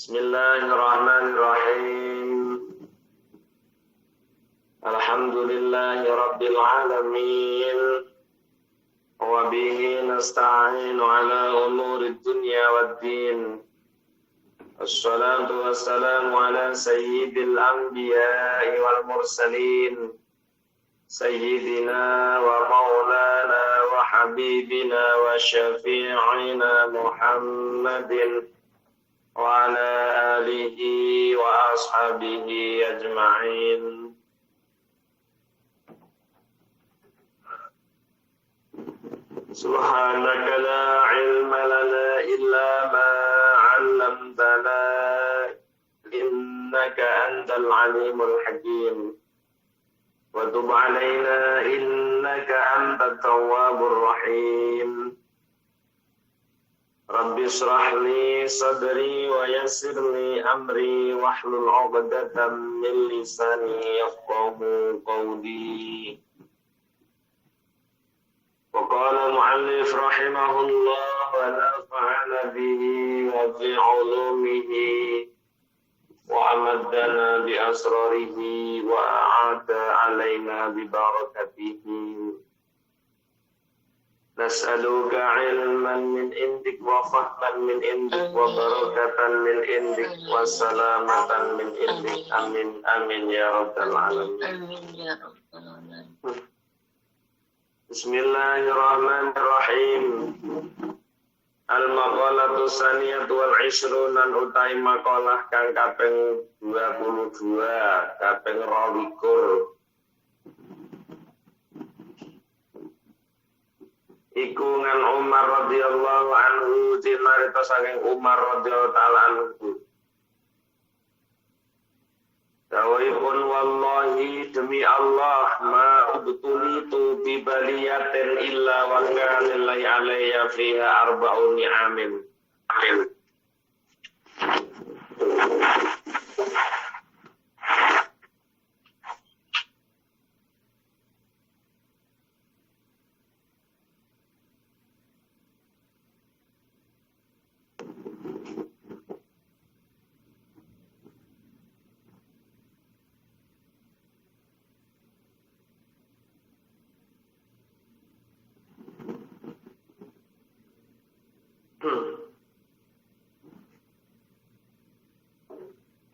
Bismillahirrahmanirrahim. Alhamdulillahi rabbil alamin. Wa bihi nasta'inu ala umurid dunya waddin. Assalatu wassalamu ala sayyidil anbiya'i wal mursalin. Sayyidina wa maulana wa habibina wa syafi'ina Muhammadin wa ala alihi wa ashabihi ajma'in. Subhanaka la ilma lana illa ma 'allamtana innaka antal alimul hakim. Wa tub 'alaina innaka antat tawwabur rahim. Rabbi shrah li sadri wa yassir li amri wahlul 'uqdatam min lisani yafqahu qawli. Wa qala mu'allif rahimahullah wa nafa'ana bihi wa fi 'ulumihi wa amaddana bi asrarihi wa a'ada 'alaina bi barakatihi. Nas'aluka ilman min indik wa fahman min indik wa barakatan min indik wa salamatan min indik. Amin amin ya rabbal alamin. Amin ya rabbal alamin. Bismillahirrahmanirrahim. Al-maqalatu saniyatu wal isrunan utai makalah kang kaping 22 kaping 22. Iku ngan Umar radhiyallahu anhu cinarita saking Umar radhiyallahu ta'ala anhu. Dawuhipun wallahi demi Allah ma ubtulitu bi baliyatin illa wa kana lillahi alayya fiha arba'un ni'amin. Amin.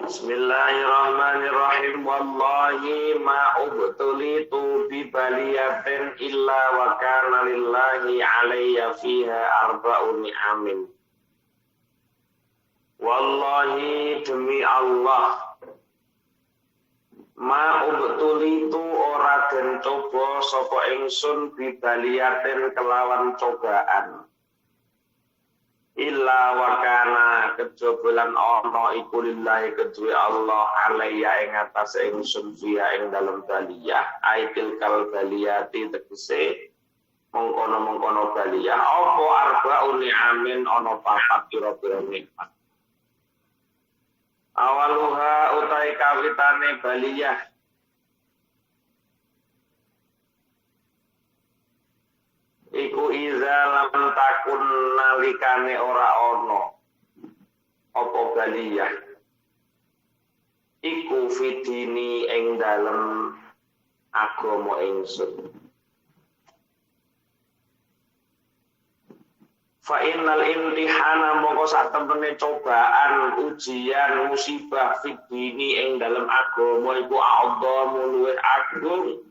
Bismillahirrahmanirrahim. Wallahi ma ubtulitu bi baliyatin illa wa kana lillahi alayya fiha arba'un ni'amin. Wallahi demi Allah ma ubtulitu ora den coba sapa ingsun bi baliyatin kelawan cobaan. Illa wa kana kejobolan ana iku lillahi kedue Allah alayya ing atas ingsun fiha ing dalem baliyah aitil kal baliyati tegese mengkono-mengkono baliyah apa arba'un ni'amin ana papat pira-pira nikmat. Awaluha utai kawitane baliyah iku iza lam takun nalikane ora ono apa baliyah iku fidini ing dalem agama ingsun. Fa innal imtihana mongko satemene cobaan ujian musibah fidini ing dalem agama iku a'dhamu luwih agung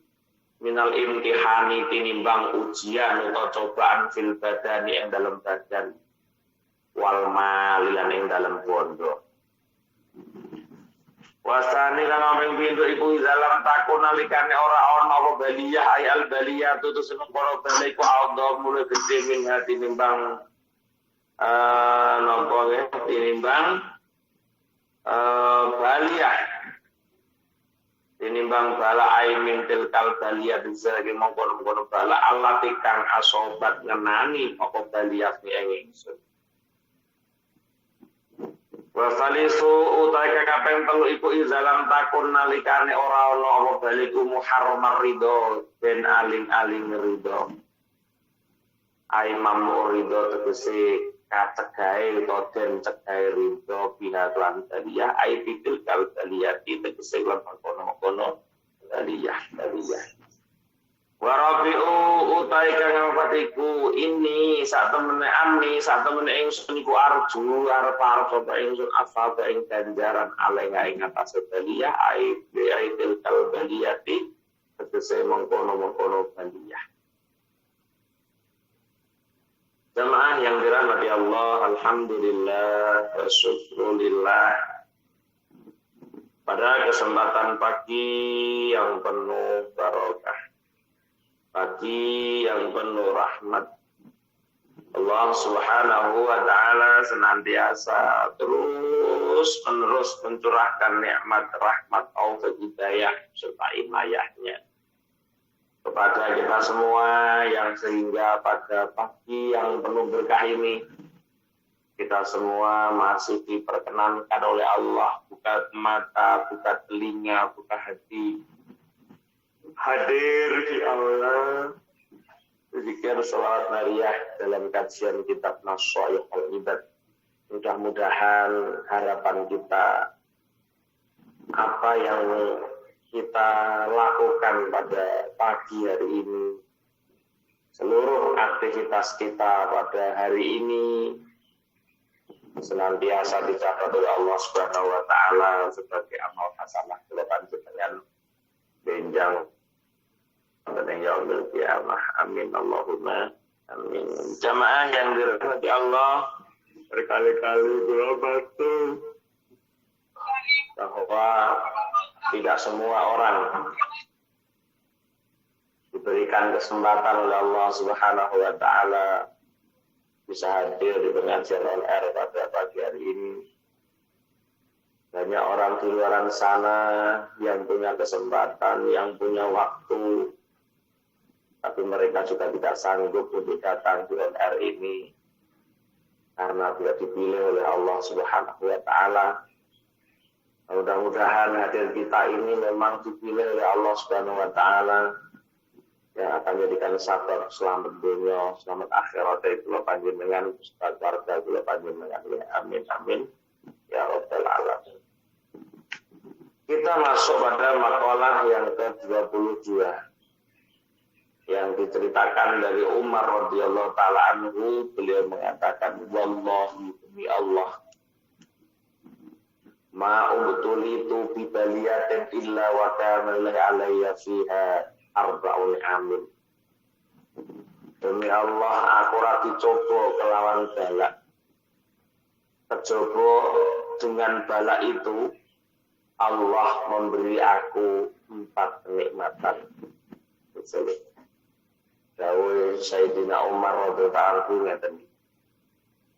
minal imtihani tinimbang ujian atau cobaan fil badani yang dalam badan wal malian yang dalam bondo. Wasani kang aming pintu iku dalam takun nalikane ora ana apa baliyah ay al baliyah tu semengkoro bali ku Allah mulai gede min hati tinimbang napa tinimbang baliyah tinimbang bala aimin tilkal baliyah bisa lagi mengkono-kono bala Allah tikang asobat ngenani apa baliyah ni ingsun. Wasalisu utai kakapeng telu iku izalam takun nalikane ora ana apa baliku muharramar ridho ben aling-aling ridho. Ai mamu ridho tegese kacegahe utawa den cegahe ridho biha lan daliyah ai titil kal daliyati tegese lan kono-kono daliyah. Warabi'u utai kang patiku ini sak temene ingsun iku arju arep sapa ingsun asal ing ganjaran alenga ing atas daliyah ai til kal daliyati tegese mengkono daliyah. Jamaah yang dirahmati Allah, alhamdulillah, wa syukrulillah. Pada kesempatan pagi yang penuh barokah, pagi yang penuh rahmat, Allah Subhanahu wa taala senantiasa terus menerus mencurahkan nikmat rahmat taufik hidayah serta inayahnya kepada kita semua, yang sehingga pada pagi yang penuh berkah ini kita semua masih diperkenankan oleh Allah buka mata, buka telinga, buka hati, hadir di Allah zikir salawat nariyah dalam kajian kitab Nashaiq al-Ibad. Mudah-mudahan harapan kita, apa yang kita lakukan pada pagi hari ini, seluruh aktivitas kita pada hari ini senantiasa dicatat oleh Allah Subhanahu wa taala sebagai amal hasanah kula panjenengan benjang wonten yaumil qiyamah. Amin Allahumma amin. Jamaah yang dirahmati Allah, berkali-kali kula bantu bahwa tidak semua orang diberikan kesempatan oleh Allah Subhanahu wa taala bisa hadir di pengajian on-air pada pagi hari ini. Banyak orang di luar sana yang punya kesempatan, yang punya waktu, tapi mereka juga tidak sanggup untuk datang di on-air ini karena tidak dipilih oleh Allah Subhanahu wa taala. Mudah-mudahan hadir kita ini memang dipilih oleh Allah Subhanahu wa taala yang akan menjadikan sabar selamat dunia, selamat akhirat dari kula panjenengan beserta keluarga kula panjenengan. Amin amin ya rabbal alamin. Kita masuk pada makalah yang ke-22 yang diceritakan dari Umar radhiyallahu taala anhu. Beliau mengatakan, wallahi demi Allah, ma ubtulitu bi baliyatin illa wa kana alayya fiha arba'un amin. Demi Allah, aku ora dicoba kelawan bala. Kecoba dengan bala itu Allah memberi aku 4 kenikmatan. Dawuh Sayyidina Umar radhiyallahu anhu ngeten.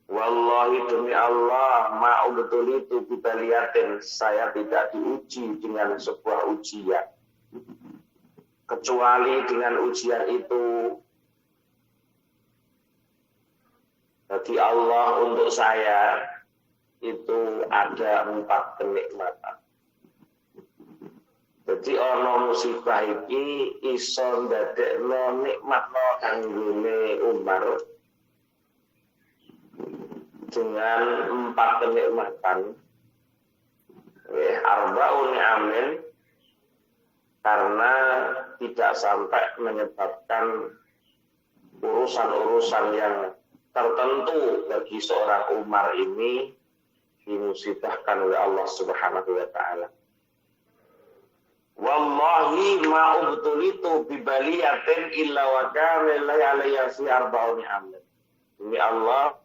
Wallahi demi Allah, ma'ubetul itu bibaliatin, saya tidak diuji dengan sebuah ujian. Kecuali dengan ujian itu, bagi Allah untuk saya, itu ada 4 kenikmatan. Jadi ono musibah iki iso ndadekno nikmatno kanggone Umar dengan 4 kenikmatan. Arba'un amin, karena tidak sampai menyebabkan urusan-urusan yang tertentu bagi seorang Umar ini dimusibahkan oleh Allah Subhanahu wa taala. Wallahi ma ubtulitu bi baliyatin illa wa kana alayya fi arba'un amin. Demi Allah,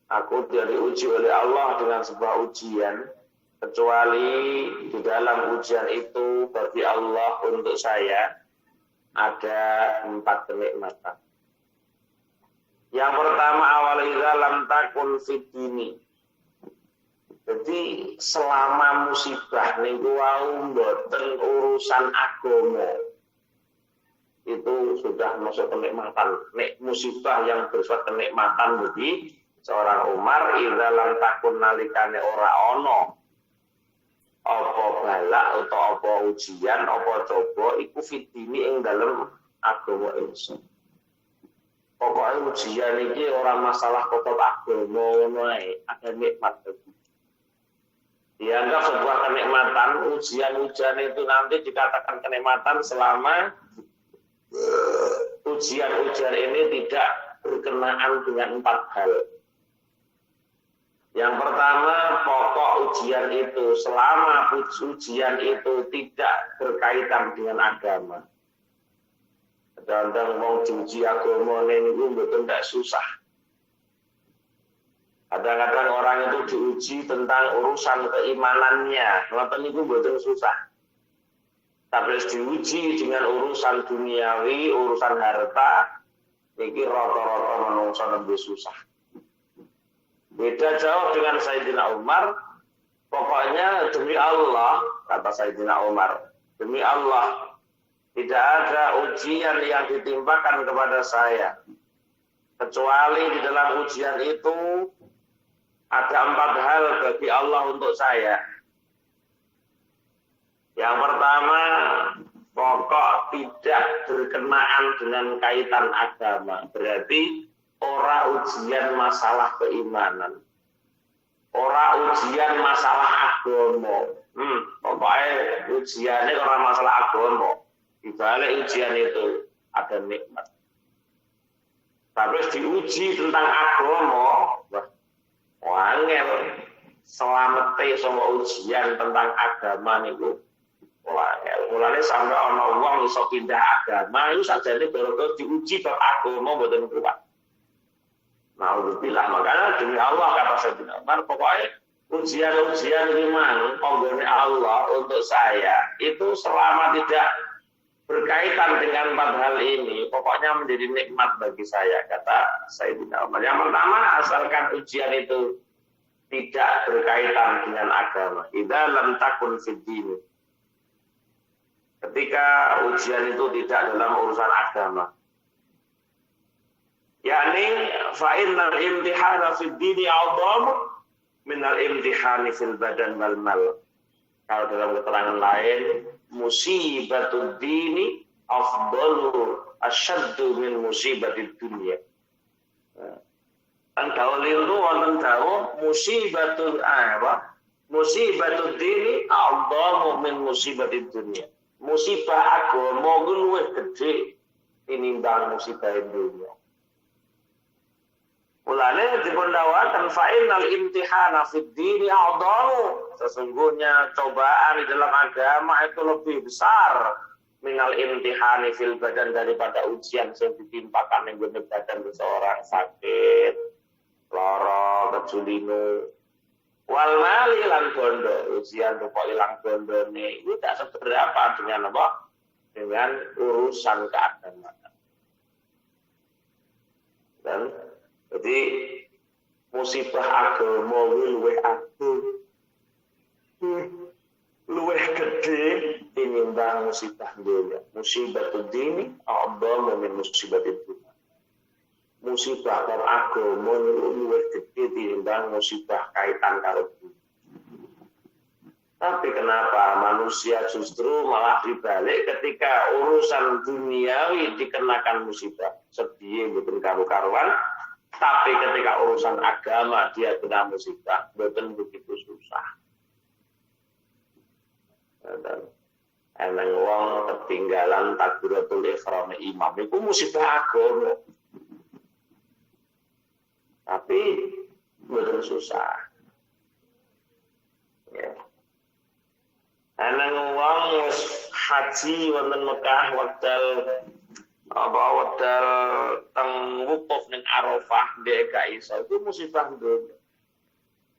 aku tidak diuji oleh Allah dengan sebuah ujian, kecuali di dalam ujian itu bagi Allah untuk saya ada 4 kenikmatan. Yang pertama, awal idza lam takun fid dini. Jadi selama musibah niku wau mboten urusan agama, itu sudah masuk kenikmatan. Nek musibah yang bersifat kenikmatan bagi seorang Umar, idza lam takun nalikane ora ono apa balak atau apa ujian, apa coba iku fitini ing dalem agama ingsun. Pokoknya ujian ini orang masalah pokok agama ngono ae, ada nikmat bagi. Dianggap sebuah kenikmatan, ujian-ujian itu nanti dikatakan kenikmatan selama ujian-ujian ini tidak berkenaan dengan 4 hal. Yang pertama, pokok ujian itu selama ujian itu tidak berkaitan dengan agama. Kadang-kadang wong diuji agama niku mboten ndak susah. Kadang-kadang orang itu diuji tentang urusan keimanannya, ngoten niku mboten susah. Tapi diuji dengan urusan duniawi, urusan harta, niki rata-rata menungso nembe susah. Beda jauh dengan Sayyidina Umar. Pokoknya demi Allah, kata Sayyidina Umar, demi Allah, tidak ada ujian yang ditimpakan kepada saya. Kecuali di dalam ujian itu ada 4 hal bagi Allah untuk saya. Yang pertama, pokok tidak berkenaan dengan kaitan agama. Berarti ora ujian masalah keimanan. Ora ujian masalah agama. Pokoknya ujiannya ora masalah agama. Di balik ujian itu ada nikmat. Tapi diuji tentang agama, wah angel. Selamete sama ujian tentang agama niku. Wah, mulane sampai ana wong iso pindah agama itu sajane gara-gara diuji bab agama mboten kuat. Nauzubillah, makanya demi Allah kata Sayyidina Umar, pokoknya ujian-ujian iman penggone Allah untuk saya itu selama tidak berkaitan dengan 4 hal ini, pokoknya menjadi nikmat bagi saya, kata Sayyidina Umar. Yang pertama, asalkan ujian itu tidak berkaitan dengan agama. Idza lam takun fid din. Ketika ujian itu tidak dalam urusan agama. Yakni fa innal imtihana fid dini a'dham min al-imtihani fil badan wal mal. Kalau dalam keterangan lain, musibatud dini afdalu asyaddu min musibatid dunya. Antara itu wonten dawuh musibatul musibatud dini afdalu min musibatid dunya. Musibah agama luwih gedhe tinimbang musibah dunya. Mulane dipun dawakan fa innal imtihana fid dini a'dhamu. Sesungguhnya cobaan di dalam agama itu lebih besar minal imtihani fil badan daripada ujian yang ditimpakan ning gone badan seseorang sakit, lara, kejulinu. Wal mali lan bondo, ujian rupa ilang bondone itu tak seberapa dengan apa? Dengan urusan keagamaan. Dan jadi musibah agama luwih agung, luwih gede tinimbang musibah dunia. Musibah dini a'dhamu min musibah dunia. Musibah karo agama luwih gede tinimbang musibah kaitan karo dunia. Tapi kenapa manusia justru malah dibalik ketika urusan duniawi dikenakan musibah? Sedih mboten karu-karuan. Tapi ketika urusan agama dia kena musibah, betul begitu susah. Dan eneng wong ketinggalan takbiratul ihram imam itu musibah agama. Tapi betul susah. Ya. Eneng wong haji wonten Mekah wekdal teng wukuf ning Arafah ndek gak iso itu musibah nduk.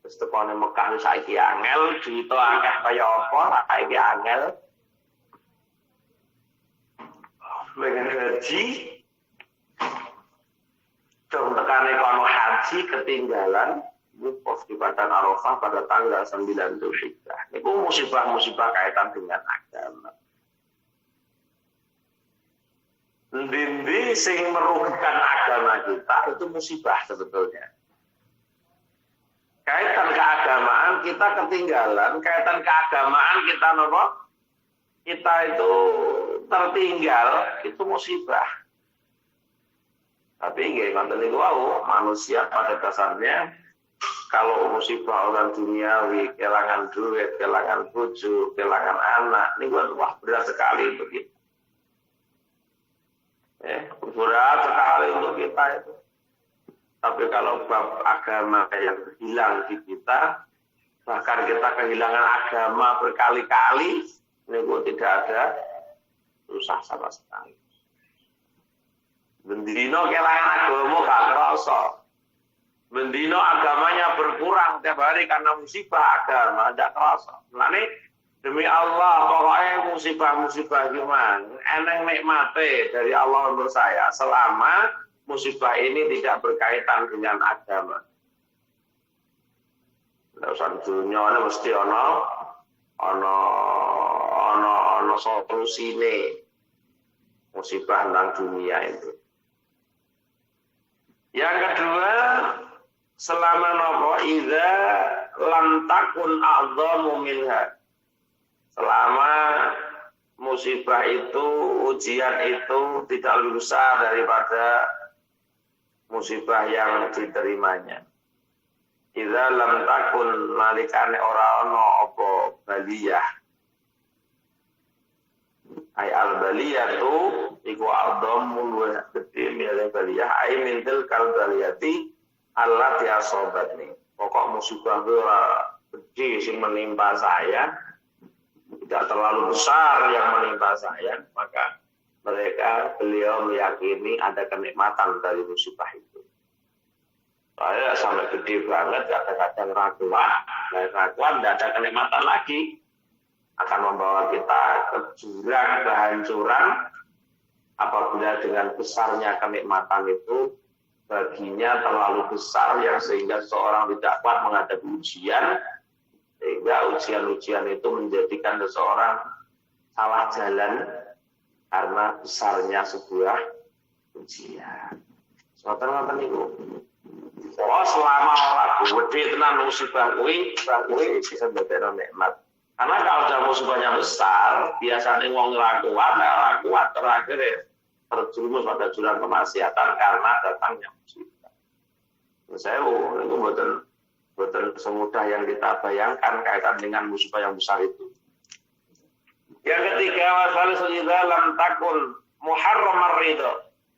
Terus tekone Mekah saiki angel, duit akeh kaya apa, saiki angel. Pengen haji. Dong tekane kono haji ketinggalan wukuf di Padang Arafah pada tanggal 9 Dzulhijjah. Niku musibah-musibah kaitan dengan agama. Ndi sing merugikan agama kita itu musibah sebetulnya. Kaitan keagamaan kita ketinggalan, kaitan keagamaan kita nopo? Kita itu tertinggal, itu musibah. Tapi nggih ngoten niku wau, manusia pada dasarnya kalau musibah orang duniawi, kehilangan duit, kehilangan bojo, kehilangan anak, ini wah berat sekali untuk kita. Berat sekali untuk kita itu. Tapi kalau bab agama yang hilang di kita, bahkan kita kehilangan agama berkali-kali, ini tidak ada susah sama sekali. Bendino kehilangan agama gak kerasa. Bendino agamanya berkurang tiap hari karena musibah agama, tidak kerasa. Mulane demi Allah, pokoknya musibah-musibah gimana, eneng nikmate dari Allah untuk saya selama musibah ini tidak berkaitan dengan agama. Urusan dunia ini mesti ono solusine musibah tentang dunia itu. Yang kedua, selama nopo idza lam takun a'dhamu minha. Selama musibah itu, ujian itu tidak lebih besar daripada musibah yang diterimanya. Idza lam takun nalikane ora ana apa baliyah. Ai al-baliyatu iku a'dhamu wa gede milih baliyah ai mintil kal baliyati Allah tiasobatni. Pokok musibah itu gede sing menimpa saya, tidak terlalu besar yang menimpa saya, maka beliau meyakini ada kenikmatan dari musibah itu. Saya sampai gede banget, kadang-kadang raguan, tidak ada kenikmatan lagi, akan membawa kita ke jurang kehancuran apabila dengan besarnya kenikmatan itu baginya terlalu besar yang sehingga seorang tidak kuat menghadapi ujian, sehingga ujian-ujian itu menjadikan seseorang salah jalan karena besarnya sebuah ujian. Ngoten niku. Oh, selama orang gede tenan musibah kuwi bisa ndadekno nikmat. Karena kalau sudah musibahnya besar, biasanya wong ora kuat terakhir terjerumus pada jurang kemaksiatan karena datangnya musibah. Saya itu bukan semudah yang kita bayangkan kaitan dengan musibah yang besar itu. Yang ketiga, wasal idza lam takun muharramar ridho.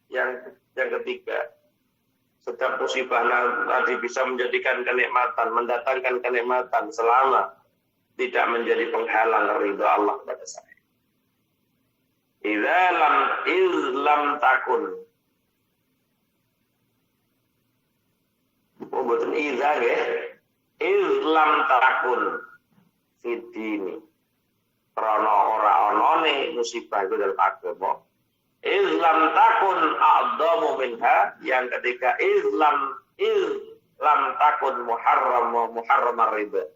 Yang ketiga, setiap musibah tadi bisa menjadikan kenikmatan, mendatangkan kenikmatan selama tidak menjadi penghalang ridho Allah kepada saya. Idza lam takun. Oh, betul idza nggih. Lam takun fidini. Krana ora onone musibah itu dalam agama. Lam takun a'dhamu minha. Yang ketiga lam takun muharramar ridha.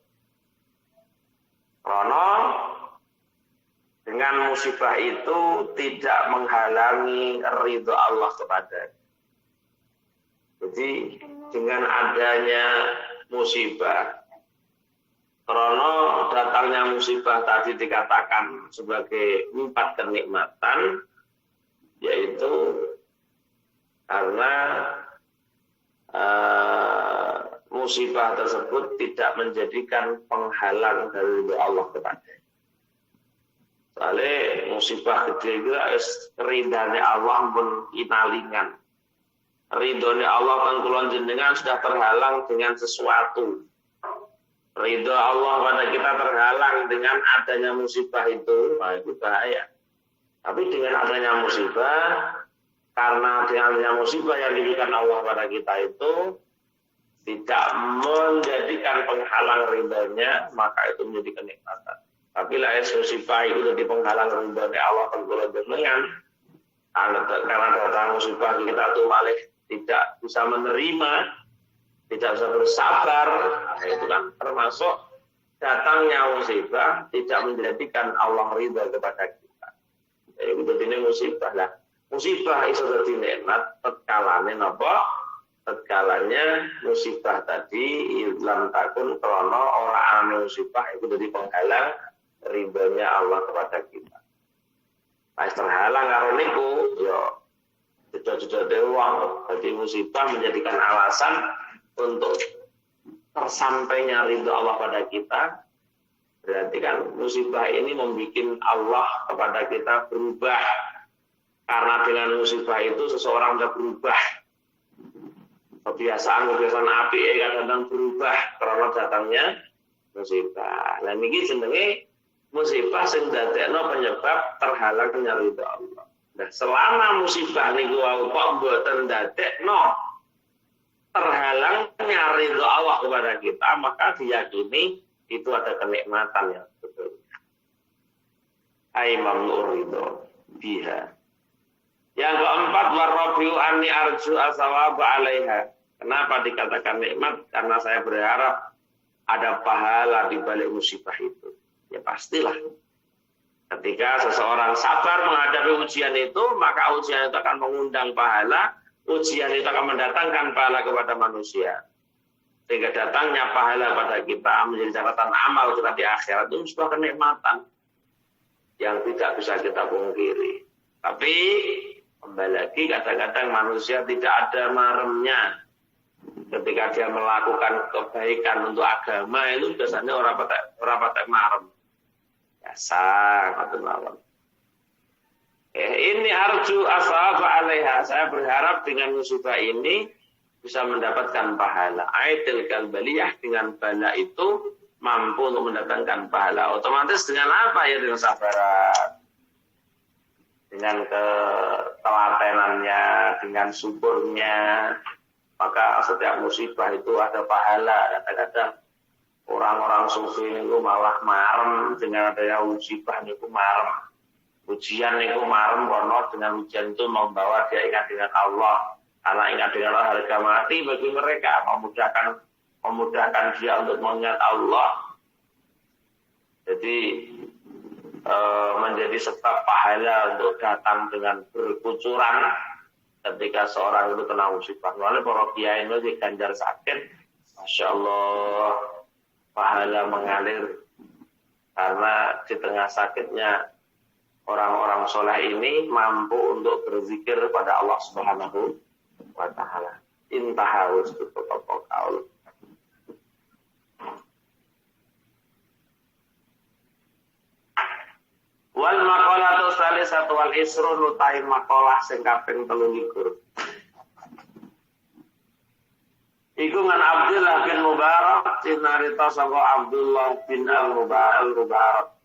Karena dengan musibah itu tidak menghalangi ridho Allah kepada. Jadi dengan adanya musibah, karena datangnya musibah tadi dikatakan sebagai 4 kenikmatan, yaitu karena musibah tersebut tidak menjadikan penghalang dari ridho Allah kepada. Soalnya musibah gede itu ridhane Allah pun inalingan. Ridhone Allah kan kula jenengan sudah terhalang dengan sesuatu. Ridho Allah pada kita terhalang dengan adanya musibah itu, nah itu bahaya. Tapi dengan adanya musibah, karena dengan adanya musibah yang diberikan Allah pada kita itu tidak menjadikan penghalang ridhonya, maka itu menjadi kenikmatan. Tapi lah musibah itu jadi penghalang ridhonya Allah tentulah dengan karena datang musibah kita tuh malah tidak bisa menerima, tidak bisa bersabar. Nah, itu kan termasuk datangnya musibah tidak menjadikan Allah ridha kepada kita. Itu ini musibah lah. Musibah itu dadi nikmat tetkalane napa? Tetkalanya musibah tadi lam takun krana ora ana musibah itu dadi penghalang ridhonya Allah kepada kita. Pas terhalang karo niku ya jedot-jedot uang. Jadi musibah menjadikan alasan untuk tersampainya ridho Allah pada kita. Berarti kan musibah ini membuat Allah kepada kita berubah. Karena dengan musibah itu seseorang bisa berubah. Kebiasaan api kadang berubah karena datangnya musibah. Nah niki jenenge musibah sing dadekno penyebab terhalangnya ridho Allah. Nah, selama musibah niku kok mboten dadekno terhalangnya ridho Allah kepada kita, maka diyakini itu ada kenikmatan yang sebetulnya. Ai mamnur ridho biha. Yang keempat, warabiu anni arju asawab alaiha. Kenapa dikatakan nikmat? Karena saya berharap ada pahala di balik musibah itu. Ya pastilah. Ketika seseorang sabar menghadapi ujian itu, maka ujian itu akan mengundang pahala. Ujian itu akan mendatangkan pahala kepada manusia. Sehingga datangnya pahala pada kita menjadi catatan amal kita di akhirat itu sebuah kenikmatan yang tidak bisa kita pungkiri. Tapi kembali lagi kadang-kadang manusia tidak ada maremnya. Ketika dia melakukan kebaikan untuk agama itu biasanya orang patek marem. Biasa ngoten mawon. Ini arju asaba alaiha. Saya berharap dengan musibah ini bisa mendapatkan pahala. Aitil kalbaliyah, dengan bala itu mampu untuk mendatangkan pahala. Otomatis dengan apa ya? Dengan sabaran. Dengan ketelatenannya, dengan syukurnya, maka setiap musibah itu ada pahala. Kadang-kadang orang-orang sufi itu malah marem dengan adanya musibah itu marem. Ujian itu marem karena dengan ujian itu membawa dia ingat dengan Allah. Karena ingat dengan Allah harga mati bagi mereka, memudahkan dia untuk mengingat Allah. Jadi menjadi sebab pahala untuk datang dengan berkucuran ketika seorang itu kena musibah. Lalu para kiai itu diganjar sakit, Masya Allah, pahala mengalir. Karena di tengah sakitnya orang-orang soleh ini mampu untuk berzikir pada Allah Subhanahu wa Ta'ala. Intahawus tutup kaul. Wal maqalatu salisatu wal isrun utai maqalah sing kaping 23. Iku ngan Abdullah bin Mubarak cinarita saka Abdullah bin Al-Mubarak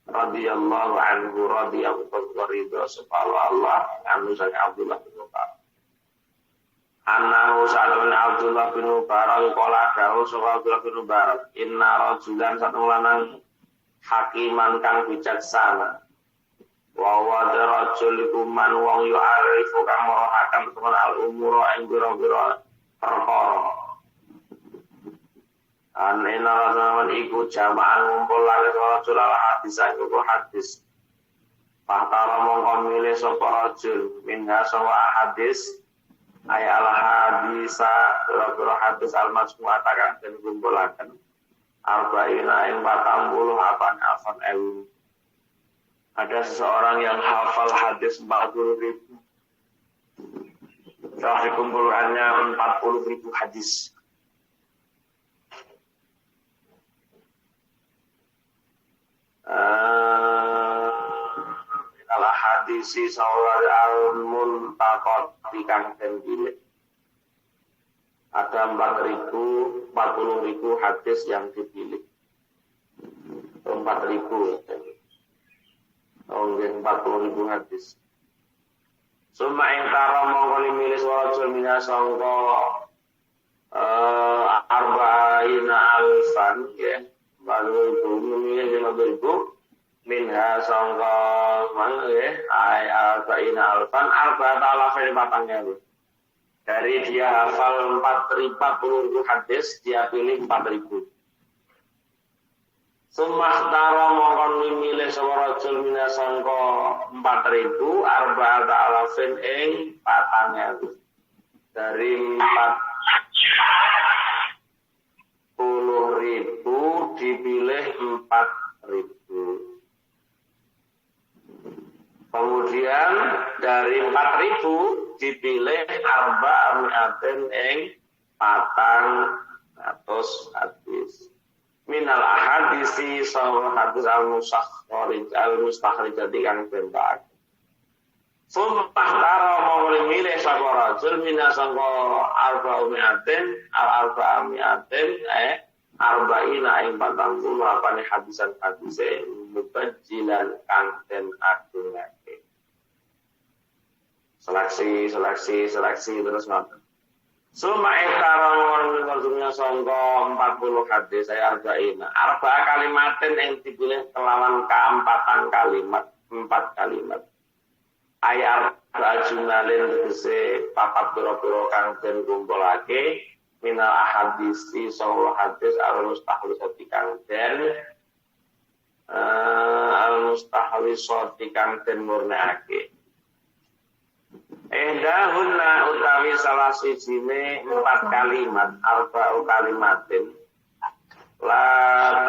radhiyallahu anhu radhiyallahu ridho subhanahu Allah anu sang Abdullah bin Mubarak. Anahu sadun Abdullah bin Mubarak kala dawuh saka Abdullah bin Mubarak inna rajulan satu lanang hakiman kang bijaksana wa wadarajul kuman wong yu arifu kang morohaken temen al umura ing biro-biro perkara anena rasawan iku jamaah ngumpul lare rajul ala hadis iku hadis pahtara mongko milih sapa rajul minha sawa hadis ay ala hadisa biro-biro hadis al majmu'ah kang den kumpulaken arba'ina yang 40 apaan alfan ewu. Ada seseorang yang hafal hadis 40.000. Telah dikumpulkannya 40.000 hadis. Kalau hadisi sawar al-muntaqat dikang den pilih. Ada 40.000 hadis yang dipilih. 4.000. Oh, 40.000 hadis. Suma ing karo mongko milih swara mina sangka arba'ina alfan ya. Baru itu milih 50.000 minha sangka mana ya? Arba'ina alfan arba'ata alafin 4.000. Dari dia hafal 40.000 hadis, dia pilih 4.000. Sumah taro mongkon milih sapa rajul minasangka 4.000 arba'ata alafin ing 4.000. Dari 40.000 dipilih 4.000. Kemudian dari 4.000 dipilih arba'ami'atin ing 400 hadis. Minal ahadisi sawal hadis al-mustakhrijati kang bentak. Sumpah taro mawli milih sapa rajul minasangka arba'ami'atin arba'ina ing 40 apane hadisan hadise mubajilan kang den agungake. Seleksi terus ngoten. Suma ekaron ngurungnya sangka 40 hadis saya arba'ina. Arba kalimatin yang dipilih kelawan keempatan kalimat, 4 kalimat. Ayat jumlalin tegese papat pira-pira kang den kumpulake minal ahadisi sawal hadis al-mustahlisati kang den al-mustahlisati kang den murnakake. Dahunna utawi salah sijine 4 kalimat arba'u kalimatin la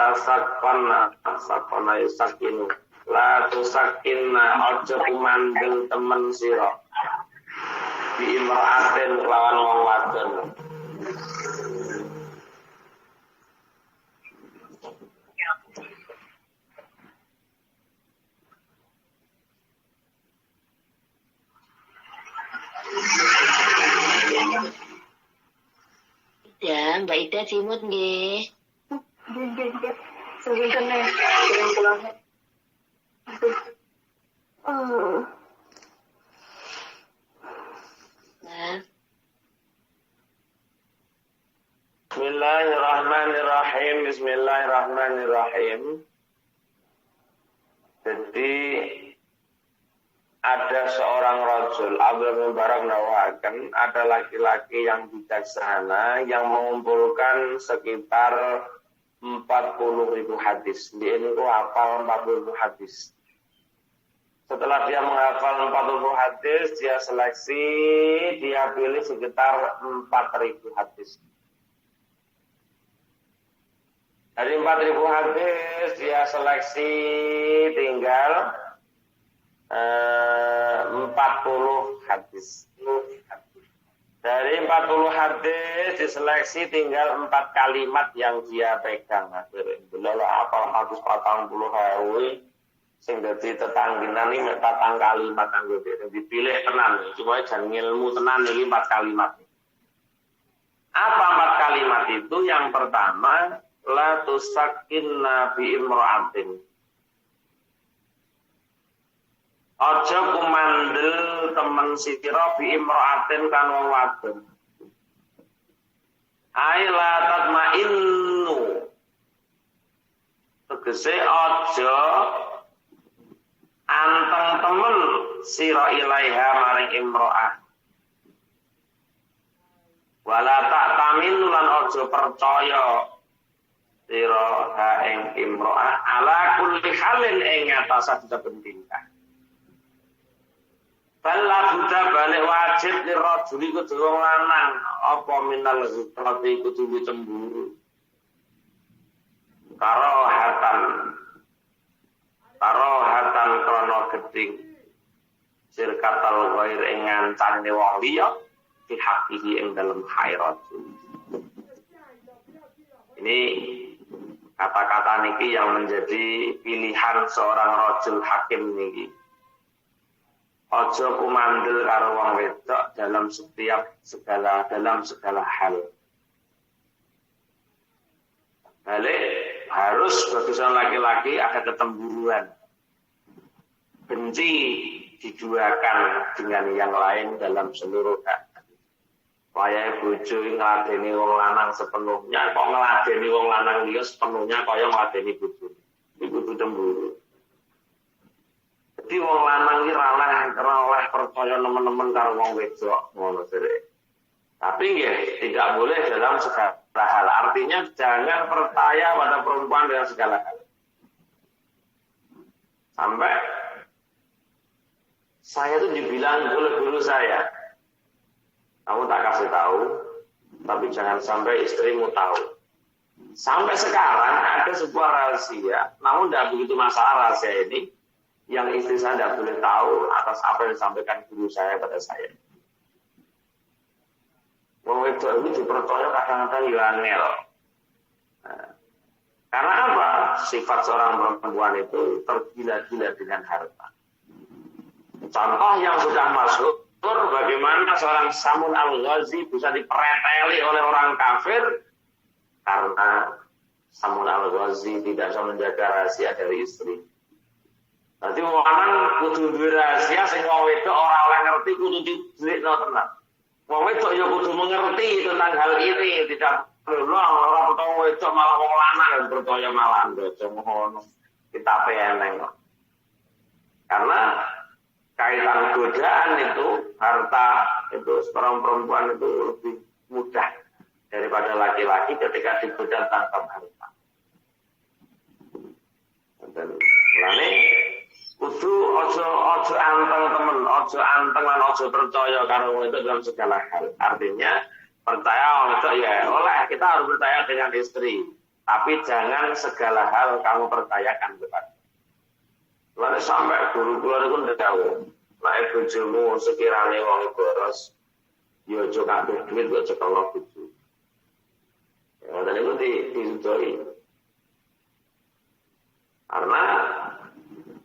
tasakona yusakinu la tusakinna ojo kumandel temen sira bi imra'atin lawan wong wadon. Ya, Mbak Ida simut nggih. Nggih. Sebentar nih, pulang. Nah, Bismillahirrahmanirrahim. Jadi ada seorang rajul, Abdul Mubarak nawakan, ada laki-laki yang bijaksana yang mengumpulkan sekitar 40.000 hadis. Dia ini hafal 40.000 hadis. Setelah dia menghafal 40 hadis, dia seleksi, dia pilih sekitar 4.000 hadis. Dari 4.000 hadis, dia seleksi tinggal 40 hadis. Dari 40 hadis diseleksi tinggal 4 kalimat yang dia pegang. Akhirnya, bila apa hadis 40 hawi, sing dadi tetangginan iki mek 4 kalimat kanggo dipilih tenan. Supaya jan ngilmu tenan iki 4 kalimat. Apa 4 kalimat itu? Yang pertama, la tusakinna bi imra'atin. Aja kumandel temen sira bi imra'atin kan wong wadon. Ai la tatmainnu. Tegese aja anteng temen sira ilaiha maring imra'ah. Wala tak tamin lan aja percaya sira ha ing imra'ah ala kulli halin ing atase tingkah. Bala buta balik wajib dirajuli kudu wong lanang apa minal zikrati kudu cemburu. Karohatan krono geding sirkatal ghair ing ngancane wong liya dihakihi ing dalem khairat. Ini kata-kata niki yang menjadi pilihan seorang rajul hakim niki. Ojo kumandel karo wong wedok dalam segala hal. Balik harus bagusan laki-laki ada ketemburuan. Benci diduakan dengan yang lain dalam seluruh hal. Kaya bojo ngladeni wong lanang sepenuhnya, kok ngladeni wong lanang liya sepenuhnya kaya ngladeni bojo. Iku kudu cemburu. Jadi wong lanang iki ora oleh percaya nemen-nemen karo wong wedok ngono sire. Tapi nggih tidak boleh dalam segala hal. Artinya jangan percaya pada perempuan dalam segala hal. Sampai saya tuh dibilang oleh guru saya, kamu tak kasih tahu, tapi jangan sampai istrimu tahu. Sampai sekarang ada sebuah rahasia, namun tidak begitu masalah rahasia ini. yang istri saya tidak boleh tahu atas apa yang disampaikan guru saya pada saya. Wong wedok ini dipercaya kadang-kadang ya angel. Karena apa? Sifat seorang perempuan itu tergila-gila dengan harta. Contoh yang sudah masuk, bagaimana seorang Samun Al-Ghazi bisa dipreteli oleh orang kafir karena Samun Al-Ghazi tidak bisa menjaga rahasia dari istri. Nanti wong kudu duwe rahasia sing wong wedok ora oleh ngerti kudu dijelikno tenan. Wong wedok ya kudu mengerti tentang hal ini, tidak ora percaya wedok malah wong lanang yang percaya malah ndoco ngono. Kita peneng kok. Karena kaitan godaan itu, harta itu, seorang perempuan itu lebih mudah daripada laki-laki ketika digoda tentang harta. Dan mulane kudu ojo anteng temen, ojo anteng lan ojo percaya karo wong itu dalam segala hal. Artinya percaya wong itu ya oleh kita harus percaya dengan istri, tapi jangan segala hal kamu percayakan kepada. Lalu sampai guru kula niku ndawuh, nek bojomu sekirane wong boros, ya aja kabeh duit kok cekel bojo. Ya dan itu disudoi. Karena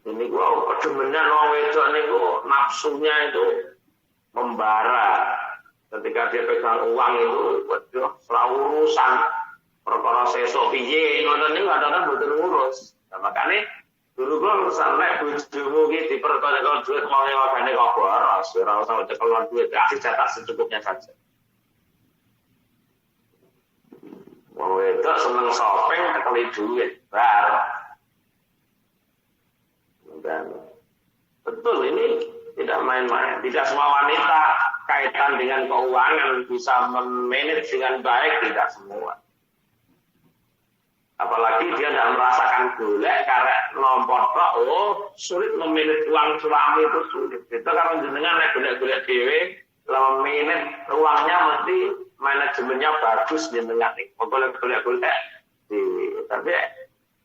ini gua kedemenan wong wedok niku nafsunya itu membara. Ketika dia pegang uang itu, waduh, selalu urusan perkara sesuk piye, ngoten niku kadang-kadang mboten ngurus. Nah, makane dulu gua sampai bojomu iki dipercaya kalau duit mau ngewagane kok boros, ora usah cekel duit, kasih jatah secukupnya saja. Wong wedok seneng shopping kali duit, bar. Dan betul ini tidak main-main. Tidak semua wanita kaitan dengan keuangan bisa memanage dengan baik, tidak semua. Apalagi dia tidak merasakan golek karena nombor tok, sulit memanage uang suami itu sulit. Itu kalau jenengan nek golek-golek dhewe, kalau memanage uangnya mesti manajemennya bagus jenengan nih. Golek-golek dhewe. Tapi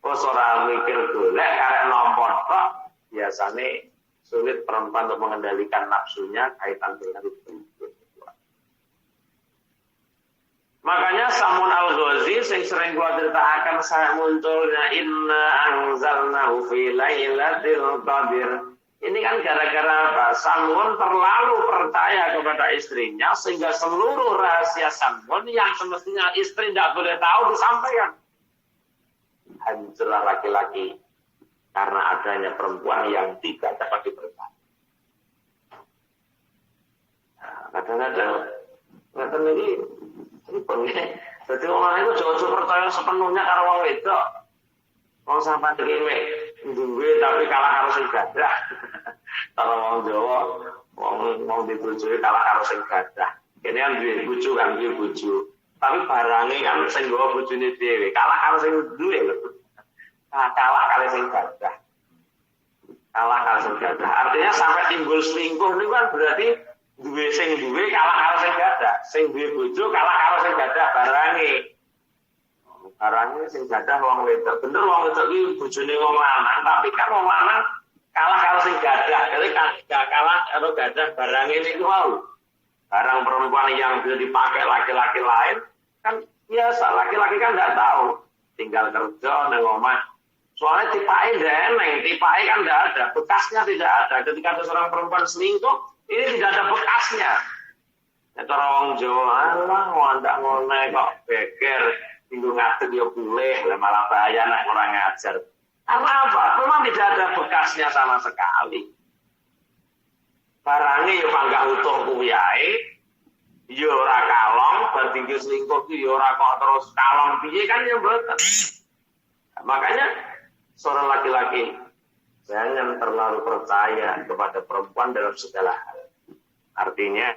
ora mikir golek karena nombor tok, biasanya sulit perempuan untuk mengendalikan nafsunya kaitan dengan itu. Makanya Samun Al-Ghazi yang sering gua ceritakan saya munculnya inna anzalnahu fi lailatul qadr. Ini kan gara-gara apa? Samun terlalu percaya kepada istrinya sehingga seluruh rahasia Samun yang semestinya istri tidak boleh tahu disampaikan. Hancurlah laki-laki karena adanya perempuan yang tidak dapat dipercaya. Nah, kadang-kadang ngeten iki jadi orang itu jauh percaya sepenuhnya karo wong wedok. Wong sampean iki duwe tapi kalah karo sing gadah. Kalau wong Jawa, wong dibojoi kalah karo sing gadah. Kene kan duwe bojo kan duwe bojo. Tapi barangnya kan sing nggawa bojone dhewe, kalah karo sing duwe lho. Kalah karo sing gadah. Kalah karo sing gadah. Artinya sampai timbul selingkuh niku kan berarti duwe sing duwe kalah karo sing gadah, sing duwe bojo kalah karo sing gadah barange. Barange sing gadah wong wedok. Bener wong wedok iki bojone wong lanang, tapi kan wong lanang kalah karo sing gadah. Jadi kalah karo gadah barange niku wau. Barang perempuan yang bisa dipakai laki-laki lain kan biasa, laki-laki kan enggak tahu. Tinggal kerja nang omah. Soalnya tipake ndeneng, tipake kan enggak ada, bekasnya tidak ada. Ketika ada seorang perempuan selingkuh, ini tidak ada bekasnya. Ya cara wong Jawa, alah ngondak ngene kok beker, minggu ngadeg ya boleh, malah bahaya nek ora ngajar. Karena apa? Memang tidak ada bekasnya sama sekali. Barangnya ya panggah utuh kuwi ae. Ya ora kalong, bar tinggi selingkuh ki ya ora kok terus kalong piye kan ya mboten. Makanya seorang laki-laki jangan terlalu percaya kepada perempuan dalam segala hal. Artinya,